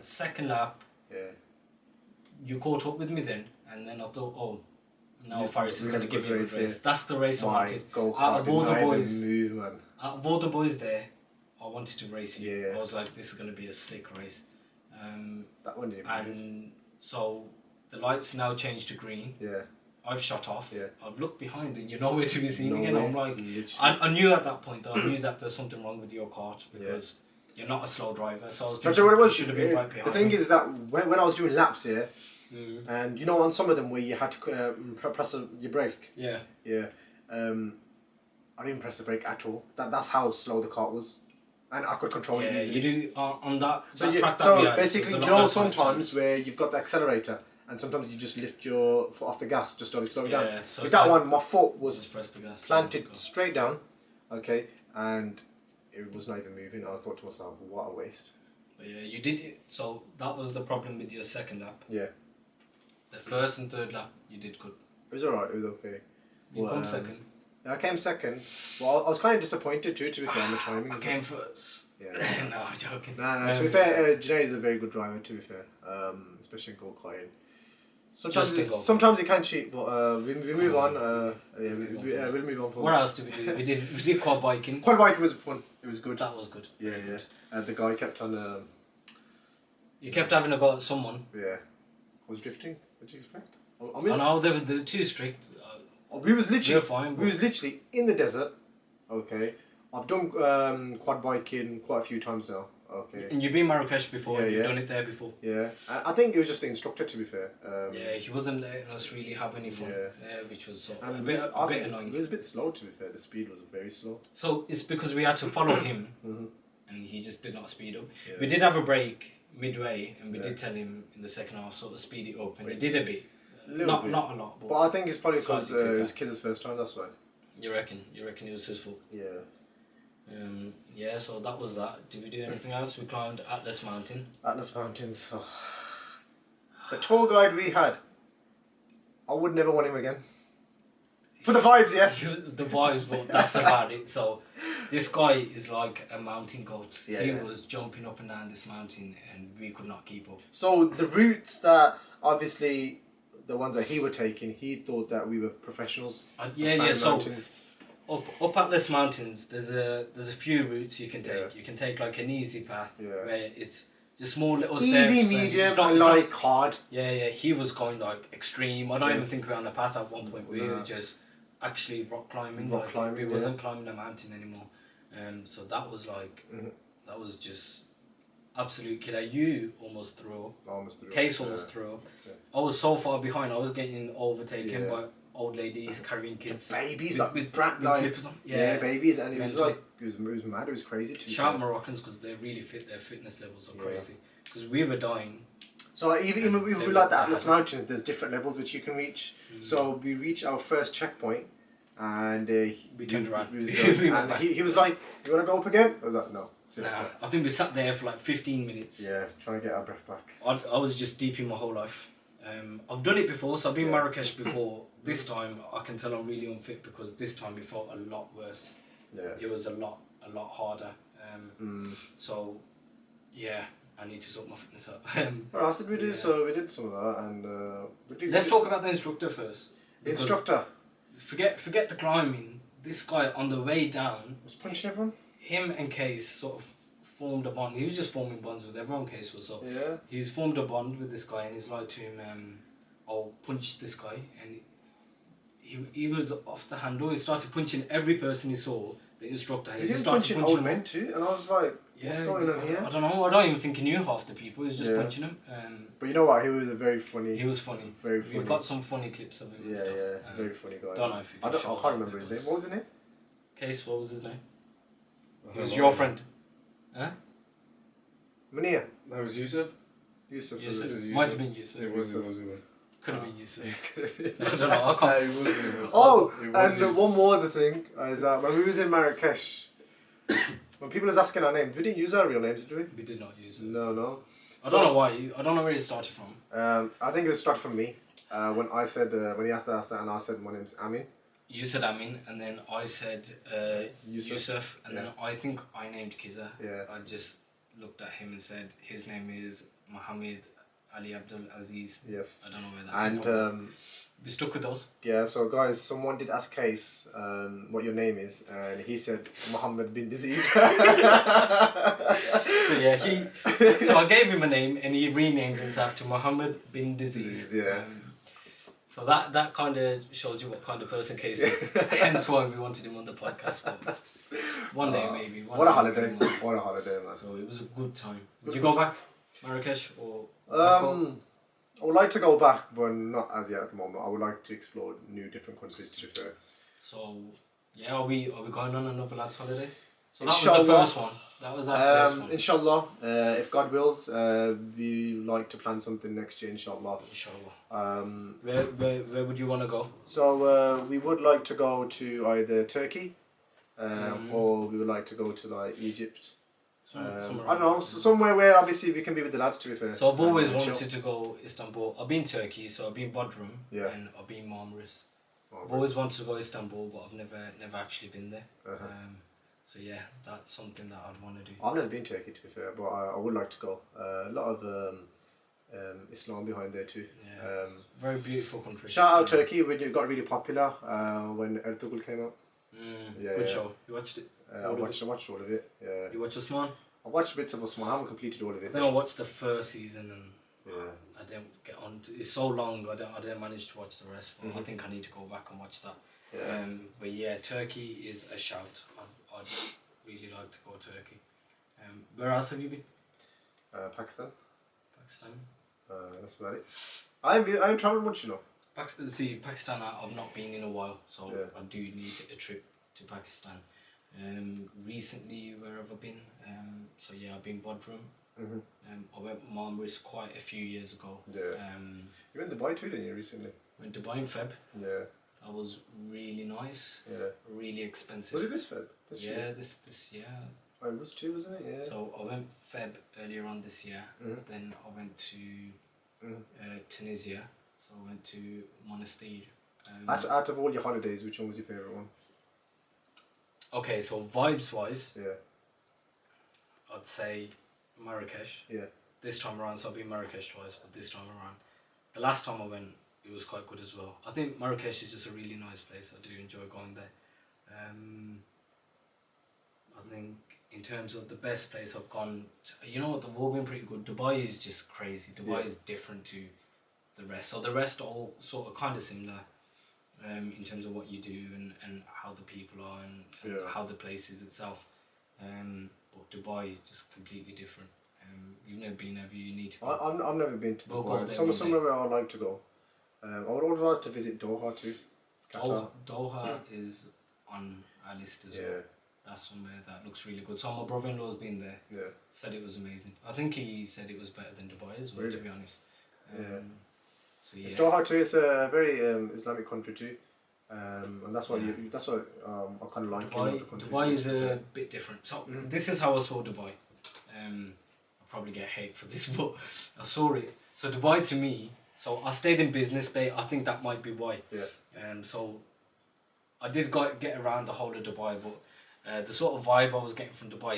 Second lap, Yeah. you caught up with me then, and then I thought, oh, now Yeah, Faris is we going to had a give me a good good race, race. That's the race I My wanted. go-kart Out of all did the not even boys, move, man. out of all the boys there, I wanted to race you. Yeah. I was like, this is going to be a sick race. That one didn't move. And so the lights now changed to green. Yeah. I've shot off. Yeah. I've looked behind and you're nowhere to be seen again. Nowhere, I'm like, literally. I knew at that point, I knew that there's something wrong with your cart because you're not a slow driver. So I was thinking, what it was? you should have been right behind The thing me. is that when I was doing laps here, and you know, on some of them where you had to press your brake. Yeah. Yeah. I didn't press the brake at all. That's how slow the cart was, and I could control it easily. You do on that. So, that track that so we had, basically, there you was a lot know, of sometimes where you've got the accelerator, and sometimes you just lift your foot off the gas just to slow it down. So With that one, my foot was just press the gas. planted straight down, okay, and it was not even moving. I thought to myself, what a waste. But yeah, you did it. So that was the problem with your second lap. Yeah. The first and third lap, you did good. It was alright. It was okay. You come second. I came second. Well, I was kind of disappointed too, to be fair, on the timing. I came first. Yeah. No, I'm joking. No, to be fair, Junaid is a very good driver, to be fair. Especially in go-karting. Sometimes you can cheat, but we move on. We'll move on. What else did we do? We did quad biking. Quad biking was fun. It was good. That was good. Yeah. The guy kept on... You kept having a go at someone. Yeah. I was drifting. What did you expect? I know, they were too strict. We was literally... fine, we was literally in the desert. Okay. I've done quad biking quite a few times now. Okay. And you've been Marrakesh before, Yeah, and you've yeah. done it there before. Yeah. I think it was just the instructor, to be fair. He wasn't letting us really have any fun, which was a And bit it annoying. was a bit slow, to be fair. The speed was very slow. So it's because we had to follow him, and he just did not speed up. Yeah. We did have a break midway, and we did tell him in the second half sort of speed it up, and he did a bit. Not a lot, but I think it's probably because slightly it was kids' first time, that's why. You reckon it was his fault? Yeah. So that was that. Did we do anything else? We climbed Atlas Mountain. Atlas Mountains. Oh. The tour guide we had, I would never want him again. For the vibes, yes. The vibes, but that's about it. So this guy is like a mountain goat. He was jumping up and down this mountain and we could not keep up. So the routes that, obviously, the ones that he were taking, he thought that we were professionals. So up Atlas Mountains, there's a few routes you can take. Yeah. You can take like an easy path where it's just small little Easy, steps. medium, it's not, like hard. Yeah. He was going like extreme. I don't even think we were on a path at one point. We were just actually rock climbing. We wasn't climbing a mountain anymore. So that was like that was just absolute killer. You almost threw up. Case almost threw up. Yeah. I was so far behind. I was getting overtaken by old ladies carrying kids. Babies with slippers on. Yeah, babies, and it was like it was mad. It was crazy too. Shout Moroccans because they're really fit. Their fitness levels are crazy. Because we were dying. So even if we like the Atlas Mountains, there's different levels which you can reach. So we reached our first checkpoint, and we turned around. And he was like, "You want to go up again?" I was like, "No." Nah, I think we sat there for like 15 minutes. Yeah, trying to get our breath back. I was just deep in my whole life. I've done it before, so I've been Marrakesh before. This time I can tell I'm really unfit because this time it felt a lot worse. Yeah. It was a lot harder. So, yeah, I need to sort my fitness up. What else did we do? So we did some of that, and let's talk about the instructor first. The instructor. Forget the climbing. This guy on the way down was punching everyone. Him and Case sort of formed a bond. He was just forming bonds with everyone. Case was so. Yeah. He's formed a bond with this guy, and he's like to him, "I'll punch this guy," and he was off the handle. He started punching every person he saw. The instructor. He was punching old men too, and I was like, "What's going on here?" I don't know. I don't even think he knew half the people. He was just punching them. But you know what? He was a very funny. He was funny. Very funny. We've got some funny clips of him. Yeah, and stuff. very funny guy. Don't know if you can I can't remember his name. What was his name? Case. What was his name? He was your friend. Huh? Munir. No, it was Yusuf. Yusuf. It was Yusuf. Might have been Yusuf. It was. Could have been Yusuf. I don't know. I can't. And one more other thing is that when we was in Marrakesh, when people was asking our names, we didn't use our real names, did we? We did not use it. No. I don't know why. I don't know where it started from. I think it started from me. When I said when he asked that, and I said my name's Amin. You said Amin, and then I said Yusuf, and then I think I named Kiza. Yeah. I just looked at him and said his name is Mohammed Ali Abdul Aziz. Yes. I don't know where that came from. We stuck with those. Yeah, so guys, someone did ask Case what your name is, and he said Mohammed bin Disease. So so I gave him a name, and he renamed himself to Mohammed bin Disease. Yeah. So that kind of shows you what kind of person Case is. Hence why we wanted him on the podcast. But one day maybe. What a holiday! What a holiday, man. So it was a good time. Would you go back, Marrakesh or? I would like to go back, but not as yet at the moment. I would like to explore new, different countries. To be fair. So yeah, are we going on another lads holiday? So that Inshallah. was the first one. That was our first one. Inshallah, if God wills, we like to plan something next year. Inshallah. Inshallah. Where would you want to go? So we would like to go to either Turkey, or we would like to go to like Egypt. I don't know, somewhere where obviously we can be with the lads. To be fair. So I've always wanted to go Istanbul. I've been Turkey, so I've been Bodrum, and I've been Marmaris. I've always wanted to go Istanbul, but I've never actually been there. So yeah, that's something that I'd want to do. I've never been to Turkey, to be fair, but I would like to go. A lot of Islam behind there too. Yeah. Very beautiful country. Shout out Turkey, it got really popular when Ertugrul came out. Good show. You watched it? I watched all of it. Yeah. You watched Osman? I watched bits of Osman. I haven't completed all of it. I think I watched the first season and I didn't get on. It's so long. I didn't manage to watch the rest. But I think I need to go back and watch that. Yeah. But yeah, Turkey is a shout. I'd really like to go to Turkey. Where else have you been? Pakistan. Pakistan. That's about it. I ain't travelling much, you know. Pakistan I've not been in a while, so I do need a trip to Pakistan. Recently, where have I been? So yeah, I've been Bodrum. I went Marmaris quite a few years ago. Yeah. You went to Dubai too, didn't you, recently? Went to Dubai in Feb. Yeah. That was really nice. Yeah. Really expensive. Was it this Feb? This year? This year. Oh, it was too, wasn't it? Yeah. So I went Feb earlier on this year. Then I went to Tunisia. So I went to Monastir. Out of all your holidays, which one was your favourite one? Okay, so vibes wise, Yeah. I'd say Marrakesh. Yeah. This time around, so I've been Marrakesh twice, but this time around, the last time I went, it was quite good as well. I think Marrakesh is just a really nice place. I do enjoy going there. I think in terms of the best place I've gone, you know what, they've all been pretty good. Dubai is just crazy. Dubai is different to the rest. So the rest are all sort of kind of similar in terms of what you do and how the people are and how the place is itself. But Dubai is just completely different. You've never been there, you need to go. I've never been to Dubai. Somewhere where I'd like to go. I would also like to visit Doha too. Qatar. Doha is on our list as well. That's somewhere that looks really good. So my brother-in-law's been there. Yeah. Said it was amazing. I think he said it was better than Dubai as well, to be honest. So yeah. Doha too. It's a very Islamic country too, and that's why I kind of like Dubai is a bit different. So this is how I saw Dubai. I'll probably get hate for this, but I saw it. So Dubai to me. So I stayed in Business Bay. I think that might be why. Yeah. So I did get around the whole of Dubai, but the sort of vibe I was getting from Dubai,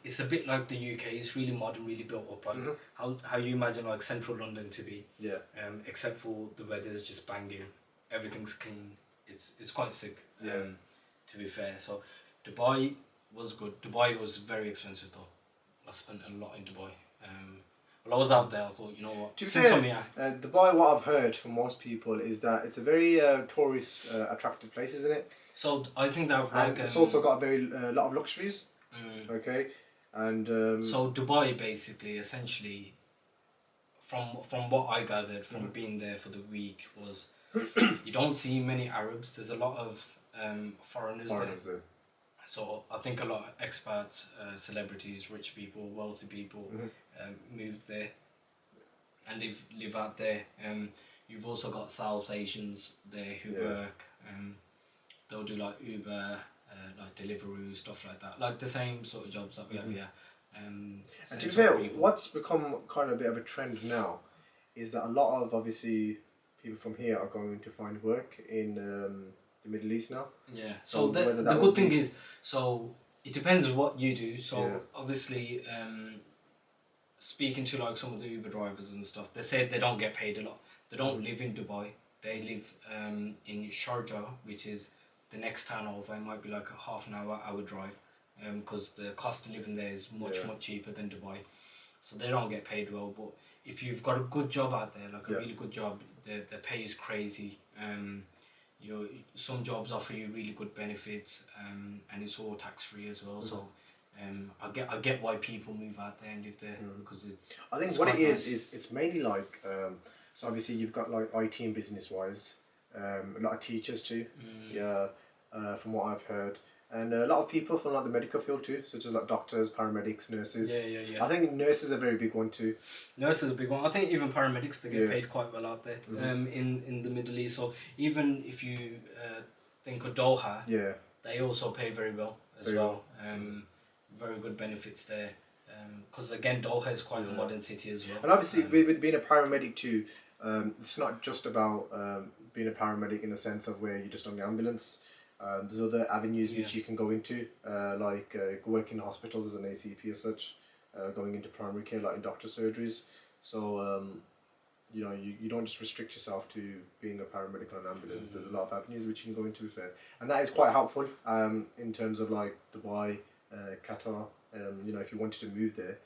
it's a bit like the UK. It's really modern, really built up, like how you imagine like central London to be. Yeah. Except for the weather's just banging, everything's clean. It's quite sick. Yeah. To be fair, so Dubai was good. Dubai was very expensive though. I spent a lot in Dubai. When I was out there, I thought, you know what? To be fair, Dubai, what I've heard from most people is that it's a very tourist attractive place, isn't it? So I think that like it's also got a lot of luxuries. Okay, and so Dubai basically, essentially, from what I gathered from being there for the week was, you don't see many Arabs. There's a lot of foreigners there. So I think a lot of expats, celebrities, rich people, wealthy people moved there and live out there. You've also got South Asians there who work. They'll do like Uber, like Deliveroo, stuff like that. Like the same sort of jobs that we have here. And to be fair, what's become kind of a bit of a trend now is that a lot of obviously people from here are going to find work in the Middle East now. Yeah. So the good thing is, so it depends on what you do. So obviously, speaking to like some of the Uber drivers and stuff, they said they don't get paid a lot. They don't live in Dubai. They live in Sharjah, which is the next town over. It might be like a half an hour drive, because the cost of living there is much cheaper than Dubai. So they don't get paid well. But if you've got a good job out there, like a really good job, the pay is crazy. Some jobs offer you really good benefits, and it's all tax free as well. So I get why people move out there and live there, because it's. I think it's what it quite nice. is it's mainly like so obviously you've got like IT and business wise, a lot of teachers too. Yeah, from what I've heard, and a lot of people from like the medical field too, such as like doctors, paramedics, nurses. Yeah. I think nurses are a very big one too. Nurses is a big one. I think even paramedics, they get Yeah. paid quite well out there. In the Middle East. So even if you think of Doha, Yeah. they also pay very well as Very well. Very good benefits there. Because again, Doha is quite a modern city as well. And obviously, with being a paramedic too, it's not just about being a paramedic in the sense of where you're just on the ambulance. There's other avenues which you can go into, like working in hospitals as an ACP or such, going into primary care, like in doctor surgeries. So, you don't just restrict yourself to being a paramedic on an ambulance. There's a lot of avenues which you can go into, be fair. And that is quite helpful in terms of like Dubai, Qatar. If you wanted to move there,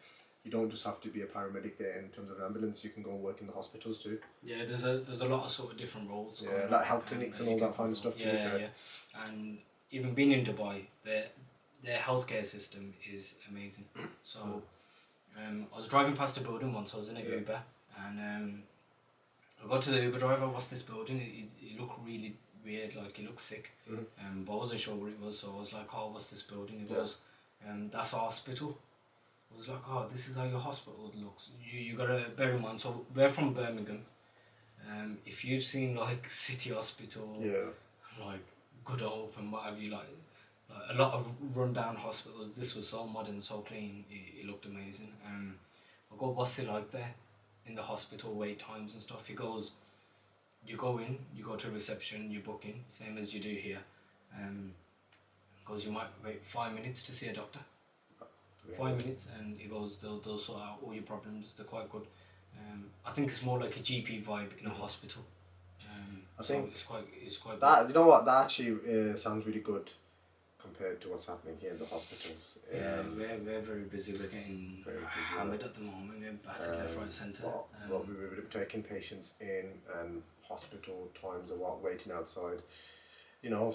you don't just have to be a paramedic there in terms of an ambulance. You can go and work in the hospitals too. Yeah, there's a lot of sort of different roles. Yeah, like health clinics and all that kind of stuff too. Yeah. And even being in Dubai, their healthcare system is amazing. So, I was driving past a building once. I was in an Uber, and I got to the Uber driver. What's this building? It looked really weird. Like it looked sick. But I wasn't sure what it was. So I was like, "Oh, what's this building?" He goes, "That's our hospital." I was like, "Oh, this is how your hospital looks." You gotta bear in mind. So we're from Birmingham. If you've seen like City Hospital, like Good Hope and what have you, like a lot of rundown hospitals, this was so modern, so clean. It looked amazing. I go, "What's it like there in the hospital, wait times and stuff?" He goes, "You go in, you go to reception, you book in, same as you do here. Goes, you might wait 5 minutes to see a doctor. 5 minutes, and he goes, they'll sort out all your problems. They're quite good. I think it's more like a GP vibe in a hospital. I think it's quite that good. you know what, that actually sounds really good compared to what's happening here in the hospitals. Yeah, we're very busy. We're getting hammered at the moment. We're battered left, right, centre. We were taking patients in, and hospital times are what, waiting outside.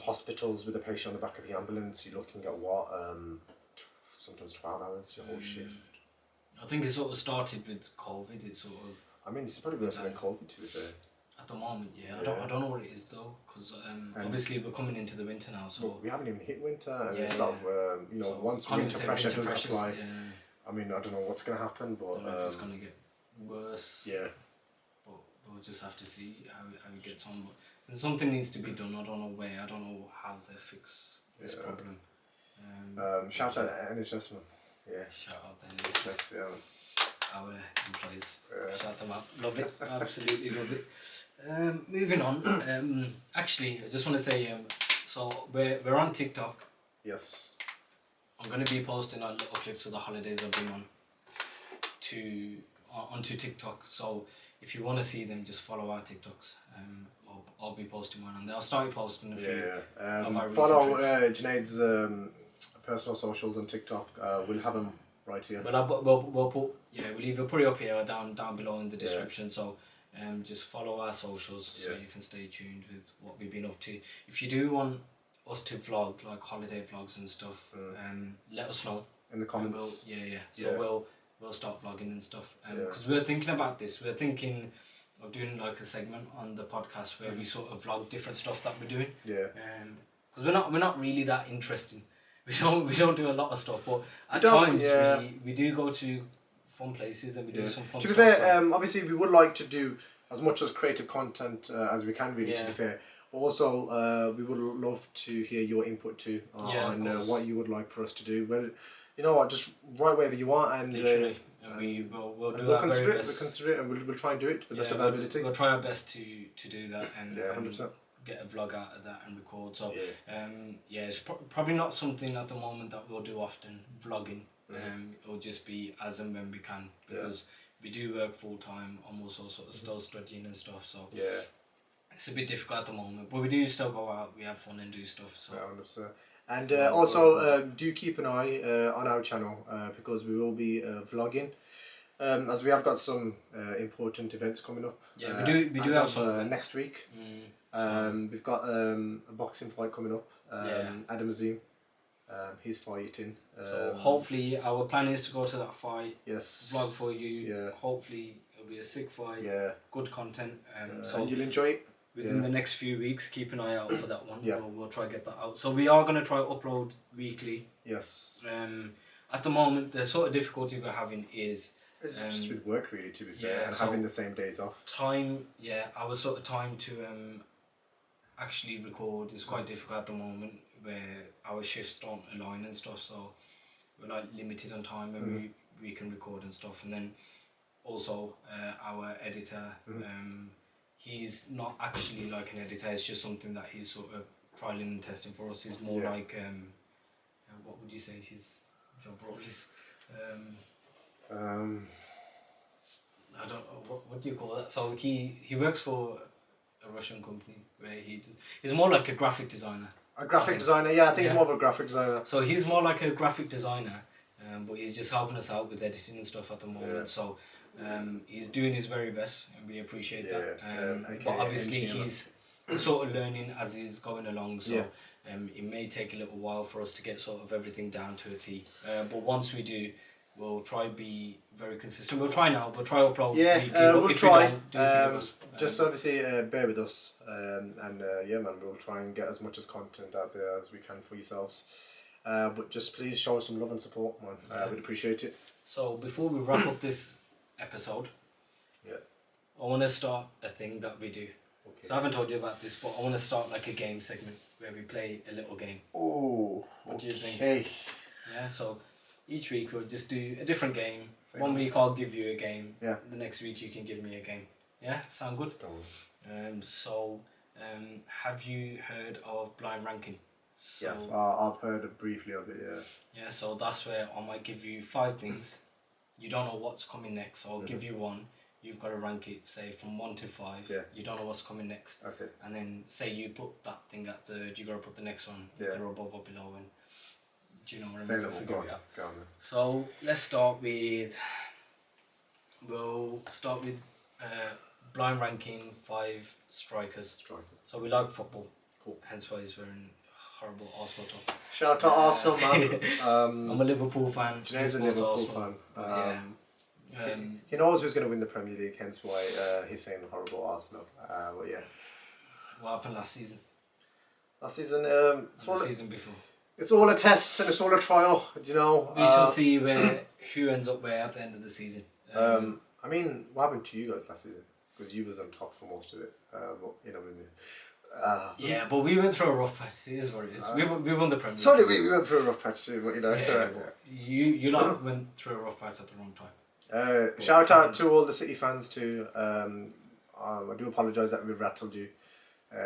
Hospitals with a patient on the back of the ambulance, you're looking at what, sometimes 12 hours, your whole shift. I think it sort of started with COVID. It sort of. I mean, it's probably worse than COVID, to be fair. At the moment, yeah. I don't know what it is though, because obviously we're coming into the winter now, so. But we haven't even hit winter, and it's a lot of, so once winter pressure does apply, I mean, I don't know what's going to happen, but. I don't know if it's going to get worse. Yeah. But we'll just have to see how it gets on. But something needs to be done. I don't know where. I don't know how they fix this problem. Shout out to NHS, man. Yeah. Shout out to NHS. Yeah. Our employees. Shout them out. Love it. Absolutely love it. Moving on. Actually, I just want to say, so we're on TikTok. Yes. I'm going to be posting our little clips of the holidays I've been on onto TikTok. So if you want to see them, just follow our TikToks. I'll be posting one on there. I'll start posting a few. Follow Junaid's personal socials on TikTok. We'll have them right here. But we'll either put it up here or down below in the description. So just follow our socials so you can stay tuned with what we've been up to. If you do want us to vlog, like holiday vlogs and stuff, let us know in the comments. We'll start vlogging and stuff. Because we're thinking about this. We're thinking of doing like a segment on the podcast where we sort of vlog different stuff that we're doing. Yeah. Because we're not really that interesting. We don't do a lot of stuff, but at times we do go to fun places and we do some fun stuff. To be fair, obviously we would like to do as much as creative content as we can, really, to be fair. Also, we would love to hear your input too on what you would like for us to do. Well, you know what, just write whatever you want, and literally, we'll do our very best. We'll consider it, and we'll try and do it to the best of our ability. We'll try our best to do that and 100%. Get a vlog out of that and record. So it's probably not something at the moment that we'll do often, vlogging. It'll just be as and when we can, because we do work full time. I'm also sort of still studying and stuff, so it's a bit difficult at the moment. But we do still go out, we have fun and do stuff. So 100%. And also do keep an eye on our channel because we will be vlogging. As we have got some important events coming up. Yeah, we do have some events. Next week. We've got a boxing fight coming up. Adam Azim. He's fighting. So hopefully our plan is to go to that fight. Yes. Vlog for you. Yeah. Hopefully it'll be a sick fight. Yeah. Good content. So and you'll enjoy it. Within the next few weeks, keep an eye out for that one. Yeah. We'll try to get that out. So we are going to try to upload weekly. Yes. At the moment, the sort of difficulty we're having is... It's just with work, really, to be fair, and having the same days off. Our sort of time to actually record is quite difficult at the moment, where our shifts don't align and stuff, so we're like limited on time when we can record and stuff. And then also our editor, he's not actually like an editor, it's just something that he's sort of trialing and testing for us. He's more like, what would you say his job role is? I don't know, what do you call that? So he works for a Russian company where he's more like a graphic designer. A graphic designer, yeah, I think he's more of a graphic designer. So he's more like a graphic designer, but he's just helping us out with editing and stuff at the moment. Yeah. So he's doing his very best, and we appreciate that. But obviously he's sort of learning as he's going along. So it may take a little while for us to get sort of everything down to a T. But once we do, we'll try to be very consistent. We'll try now. We'll try to upload weekly. We'll try. We don't, do forgive us. Just obviously bear with us. Yeah, man, we'll try and get as much as content out there as we can for yourselves. But just please show us some love and support, man. We'd appreciate it. So before we wrap up this episode, I want to start a thing that we do. Okay. So I haven't told you about this, but I want to start like a game segment where we play a little game. Oh, what do you think? Yeah, so each week we'll just do a different game. One week I'll give you a game. Yeah. The next week you can give me a game. Yeah, sound good? Go on. Have you heard of blind ranking? Yes, I've heard briefly of it. Yeah. Yeah, so that's where I might give you 5 things. You don't know what's coming next, so I'll give you one. You've got to rank it, say, from 1 to 5. Yeah. You don't know what's coming next. Okay. And then, say you put that thing at third, you got to put the next one either above or below. And do you know what I mean? Go on. So let's start with. We'll start with blind ranking 5 strikers. So we like football. Cool. Hence why he's wearing horrible Arsenal top. Shout out Arsenal, man. I'm a Liverpool fan. Janae's a Liverpool fan. He knows who's going to win the Premier League, hence why he's saying horrible Arsenal. But yeah. What happened last season? Last season, the season before. It's all a test and it's all a trial. You know. We shall see who ends up where at the end of the season. I mean, what happened to you guys last season? Because you was on top for most of it. But you know, yeah, but we went through a rough patch. It is what it is. We won the Premier League. Sorry, we went through a rough patch too. But you know, you lot went through a rough patch at the wrong time. Shout out to all the City fans too. I do apologise that we rattled you,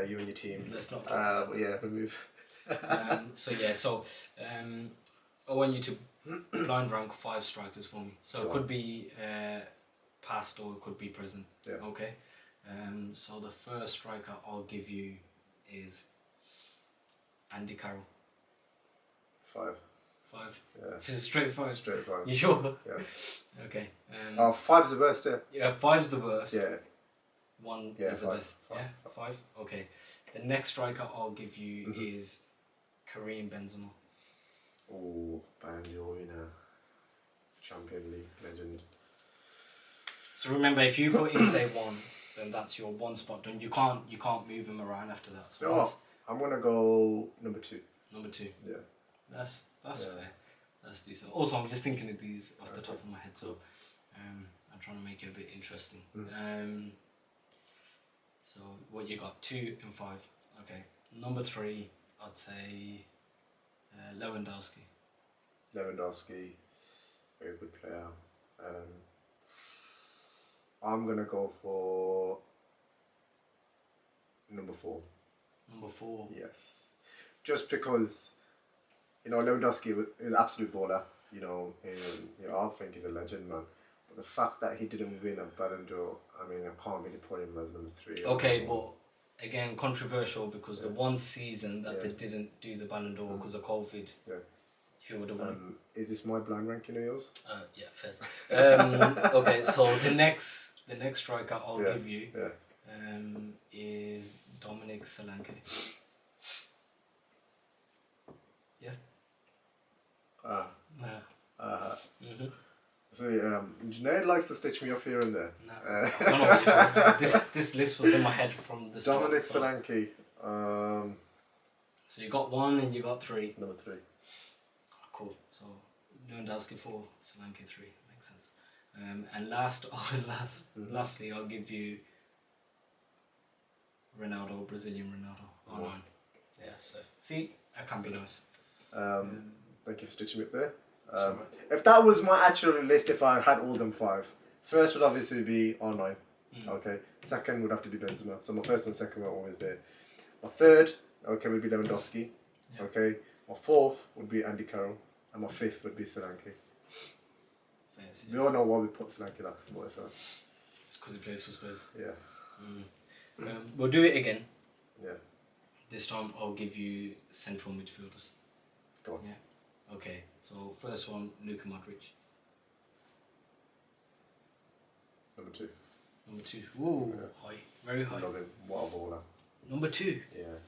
you and your team. Let's not talk about that. Yeah, we move. I want you to blind rank 5 strikers for me. So it could be past or it could be present. Yeah. Okay. So the first striker I'll give you is Andy Carroll. 5. 5. Yeah. Is it straight 5? Straight 5. You sure? Yeah. Okay. 5's the worst. Yeah. Yeah, 5's the worst. Yeah. 1 is the best. 5. Yeah. 5. Okay. The next striker I'll give you is Karim Benzema. Oh, Banjo, you know, Champions League legend. So remember, if you put in say 1, then that's your 1 spot done. You can't move him around after that. So I'm gonna go number 2. Number 2. Yeah. That's fair. That's decent. Also, I'm just thinking of these off the top of my head, so I'm trying to make it a bit interesting. So what you got? 2 and 5. Okay. Number 3, I'd say Lewandowski. Lewandowski, very good player. I'm gonna go for number 4. Number 4. Yes, just because Lewandowski is an absolute baller. I think he's a legend, man. But the fact that he didn't win a Ballon d'Or, I mean, I can't really put him as number 3. Okay, but again, controversial because the one season that they didn't do the Ballon d'Or because of COVID. Yeah. Who would have won? Is this my blind ranking or yours? Yeah, first. Okay, so the next striker I'll give you is Dominic Solanke. Yeah. See, Junaid likes to stitch me up here and there. Nah, I don't know what you're talking about. This list was in my head from the start. Dominic Solanke. So you got 1 and you got 3. Number 3. Oh, cool. So Lewandowski 4, Solanke 3. Makes sense. And lastly, I'll give you Ronaldo, Brazilian Ronaldo. Oh, 9. Yeah. So see, that can be nice. Thank you for stitching me up there. Right. If that was my actual list, if I had all them 5, first would obviously be R9. Okay. Second would have to be Benzema. So my first and second were always there. My third, would be Lewandowski. Yeah. Okay. My fourth would be Andy Carroll, and my fifth would be Solanke. We all know why we put Solanke last. Because he plays for Spurs. Yeah. We'll do it again. Yeah. This time I'll give you central midfielders. Go on. Yeah. Okay, so first one, Luka Modric. Number 2. Number 2. Ooh, high. Very high. Love him. What a baller. Number 2. Yeah.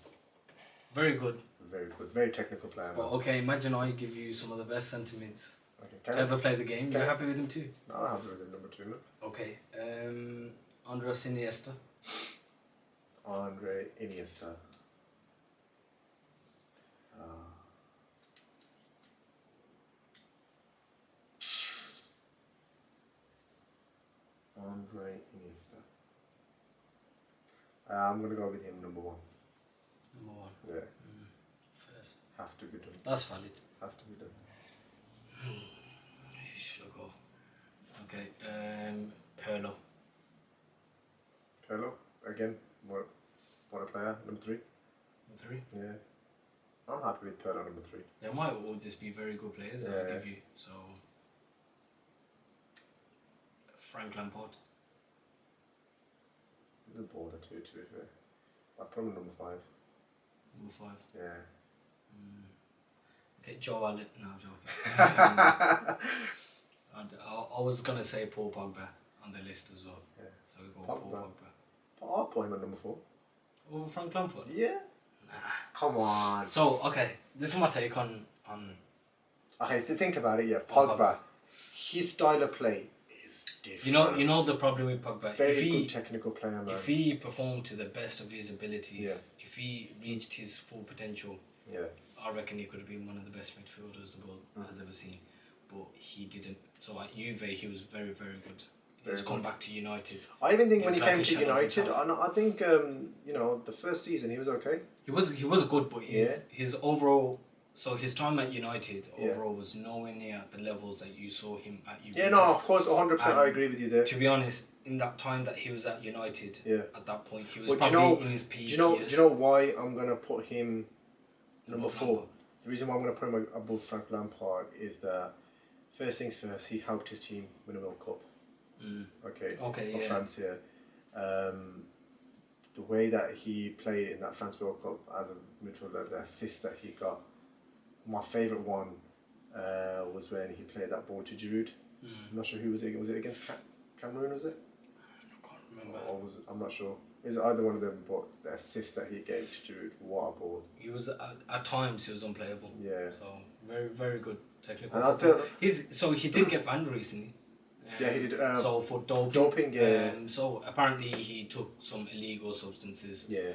Very good. Very good. Very technical player. But okay, imagine I give you some of the best centre mids Okay. to ever play the game. You're happy with him too? No, I'm happy with him. Number 2, no? Okay. Andres Iniesta. Andre Iniesta. Andre Iniesta. I'm going to go with him, number 1. Number 1. Yeah. First. Have to be done. That's valid. Has to be done. You should go. Okay. Pirlo. Pirlo, again, what a player. Number 3. Number 3. Yeah. I'm happy with Pirlo, number 3. They might all just be very good players that I'll give you. So, Frank Lampard. The border too, to be fair. I'd put him number 5. Number 5. Yeah. Okay, Joe Allen. No, I'm joking. I was going to say Paul Pogba on the list as well. Yeah. So we go Paul Pogba. But I'll put him at number 4. Over Frank Lampard? Yeah. Nah. Come on. So, okay, this is my take on Okay, to think about it, yeah, Pogba. His style of play is different. You know the problem with Pogba. Very good technical player, man. If he performed to the best of his abilities, if he reached his full potential, I reckon he could have been one of the best midfielders the world has ever seen. But he didn't. So at Juve, he was very, very good. He's come back to United. I even think when he came to United, I think the first season he was okay. He was good, but his overall. So his time at United overall was nowhere near the levels that you saw him at Juventus. Yeah, no, of course, 100%. I agree with you there. To be honest, in that time that he was at United, at that point he was in his peak. Do you know why I'm gonna put him number 4? The reason why I'm gonna put him above Frank Lampard is that first things first, he helped his team win a World Cup. For France, the way that he played in that France World Cup as a midfielder, the assist that he got. My favourite one was when he played that ball to Giroud. I'm not sure who was it. Was it against Cameroon? Was it? I can't remember. I'm not sure. It was either one of them, but the assist that he gave to Giroud, what a ball! He was at times he was unplayable. Yeah. So very, very good technical. And so he did get banned recently. Yeah, he did. So for doping. Doping, yeah. So apparently he took some illegal substances. Yeah.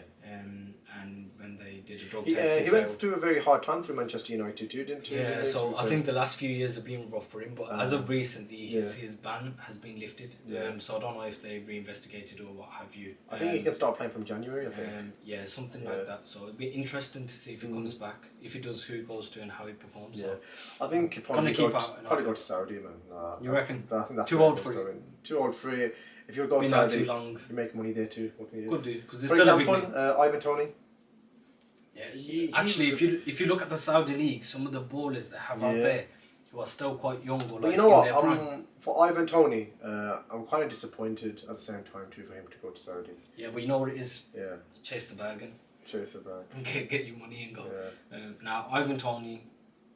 And when they did a drug test, he went through a very hard time through Manchester United too, didn't he? Yeah. So I think the last few years have been rough for him, but as of recently, his ban has been lifted. Yeah. So I don't know if they reinvestigated or what have you. I think he can start playing from January. I think. Yeah, something like that. So it'd be interesting to see if he comes back. If he does, who he goes to and how he performs. Yeah. So I think he'll probably go to Saudi, man. You reckon? I think that's too old for it. Too old for it. If you go Saudi, too long. you make money there too. What can you do? Could do because for example, Ivan Toney. Yeah, actually, if you look at the Saudi league, some of the ballers that have out there who are still quite young, or but you know what? For Ivan Toney, I'm kind of disappointed at the same time too for him to go to Saudi. Yeah, but you know what it is? Yeah. Chase the bag Chase the bag. And get your money and go. Yeah. Now Ivan Toney,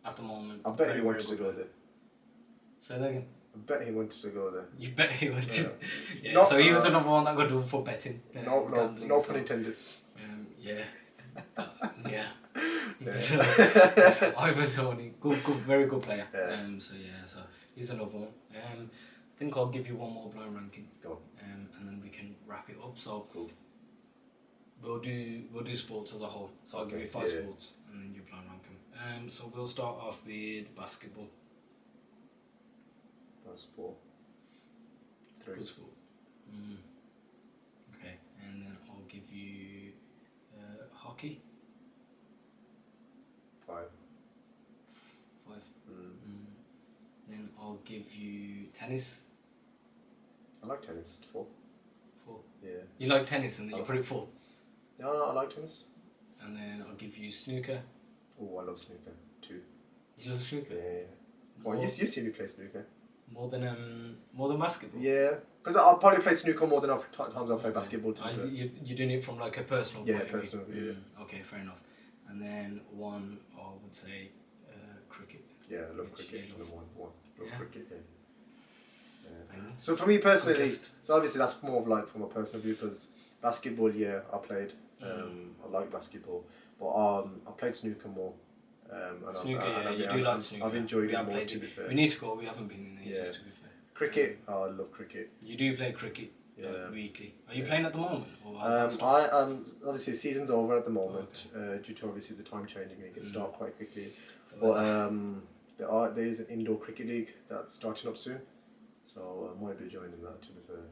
at the moment. I bet he wanted to go there. Say that again. I bet he wanted to go there. You bet he went to. Yeah. Not, So he was another one that got done for betting. No pun intended. Yeah. Yeah. Yeah. Ivan Toney, good, very good player. Yeah. So he's another one. I think I'll give you one more blind ranking. Go. And then we can wrap it up. So cool. We'll do sports as a whole. So I'll give you 5 sports and then you blind rank them. So we'll start off with basketball. First sport. 3. Good sport. Okay, and then I'll give you hockey. 5. 5. Then I'll give you tennis. I like tennis. 4. 4. Yeah. You like tennis and then you put it 4. No, I like tennis. And then I'll give you snooker. Oh, I love snooker. 2. You love snooker? Yeah. Well, you see me play snooker. More than basketball. Yeah, because I'll probably play snooker more than times I'll play basketball too. You're doing it from like a personal point of view? Personal view. Okay, fair enough. And then one, I would say cricket. Yeah, I love cricket. Love cricket. Yeah. So for me personally, so obviously that's more of like from a personal view because basketball, I played. I like basketball, but I played snooker more. Snooker, you do like snooker. I've enjoyed it more, to be fair. We need to go, we haven't been in ages, to be fair. Cricket, I love cricket. You do play cricket weekly. Are you playing at the moment? Or obviously the season's over at the moment, due to obviously the time changing, it can start quite quickly. But there is an indoor cricket league that's starting up soon, so I might be joining that, to be fair.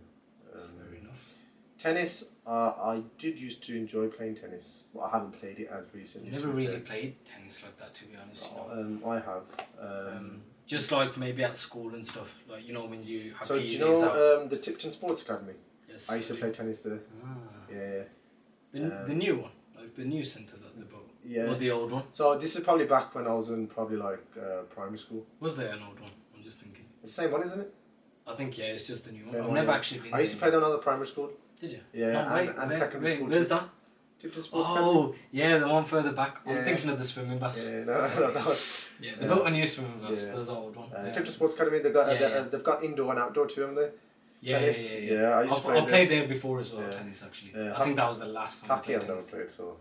Fair enough. Tennis, I did used to enjoy playing tennis, but I haven't played it as recently. Never really played tennis like that, to be honest. I have. Just like maybe at school and stuff, like when you have So do PE you days out. know the Tipton Sports Academy? Yes. I used to play tennis there. Yeah. The new one, like the new centre that they built. Yeah. Or the old one. So this is probably back when I was in probably like primary school. Was there an old one? I'm just thinking. It's the same one, isn't it? I think it's just the new one. Same I've one, never actually been. I used to play there another primary school. Did you? Yeah, No, and secondary school. Where's too. that? Tipton Sports Academy. Oh, yeah, the one further back. I'm Yeah. thinking of the swimming baths. Yeah, no. Yeah, they built a new swimming baths. Yeah. There's an old one. Tipton Sports Academy, they've got indoor and outdoor too, haven't they? Yeah, Tennis, yeah. I used to play I played there before as well, Yeah. tennis actually. Yeah. I think that was the last one. Hockey I've never played, so...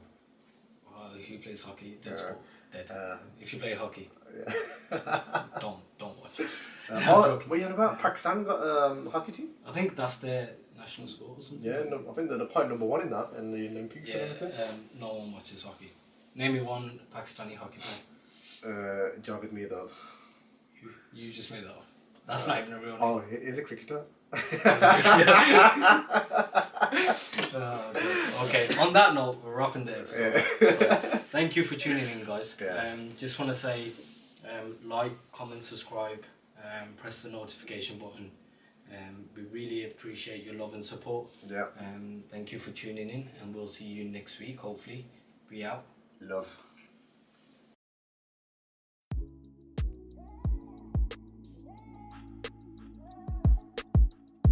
Who plays hockey? Dead Yeah. sport. Dead. If you play hockey, Yeah. don't watch it. What are you on about? Pakistan got a hockey team? I think that's their national sport or something. Yeah, no, I think they're the point number 1 in that, in the Olympics and everything. No one watches hockey. Name me one Pakistani hockey player. Javed Mirdad. You just made that up. That's not even a real name. Oh, he's a cricketer. Okay, on that note, we're wrapping the episode. Yeah. So, thank you for tuning in, guys. Yeah. Just want to say, like, comment, subscribe, press the notification button. We really appreciate your love and support. Yeah. Thank you for tuning in, and we'll see you next week, hopefully. Be out. Love.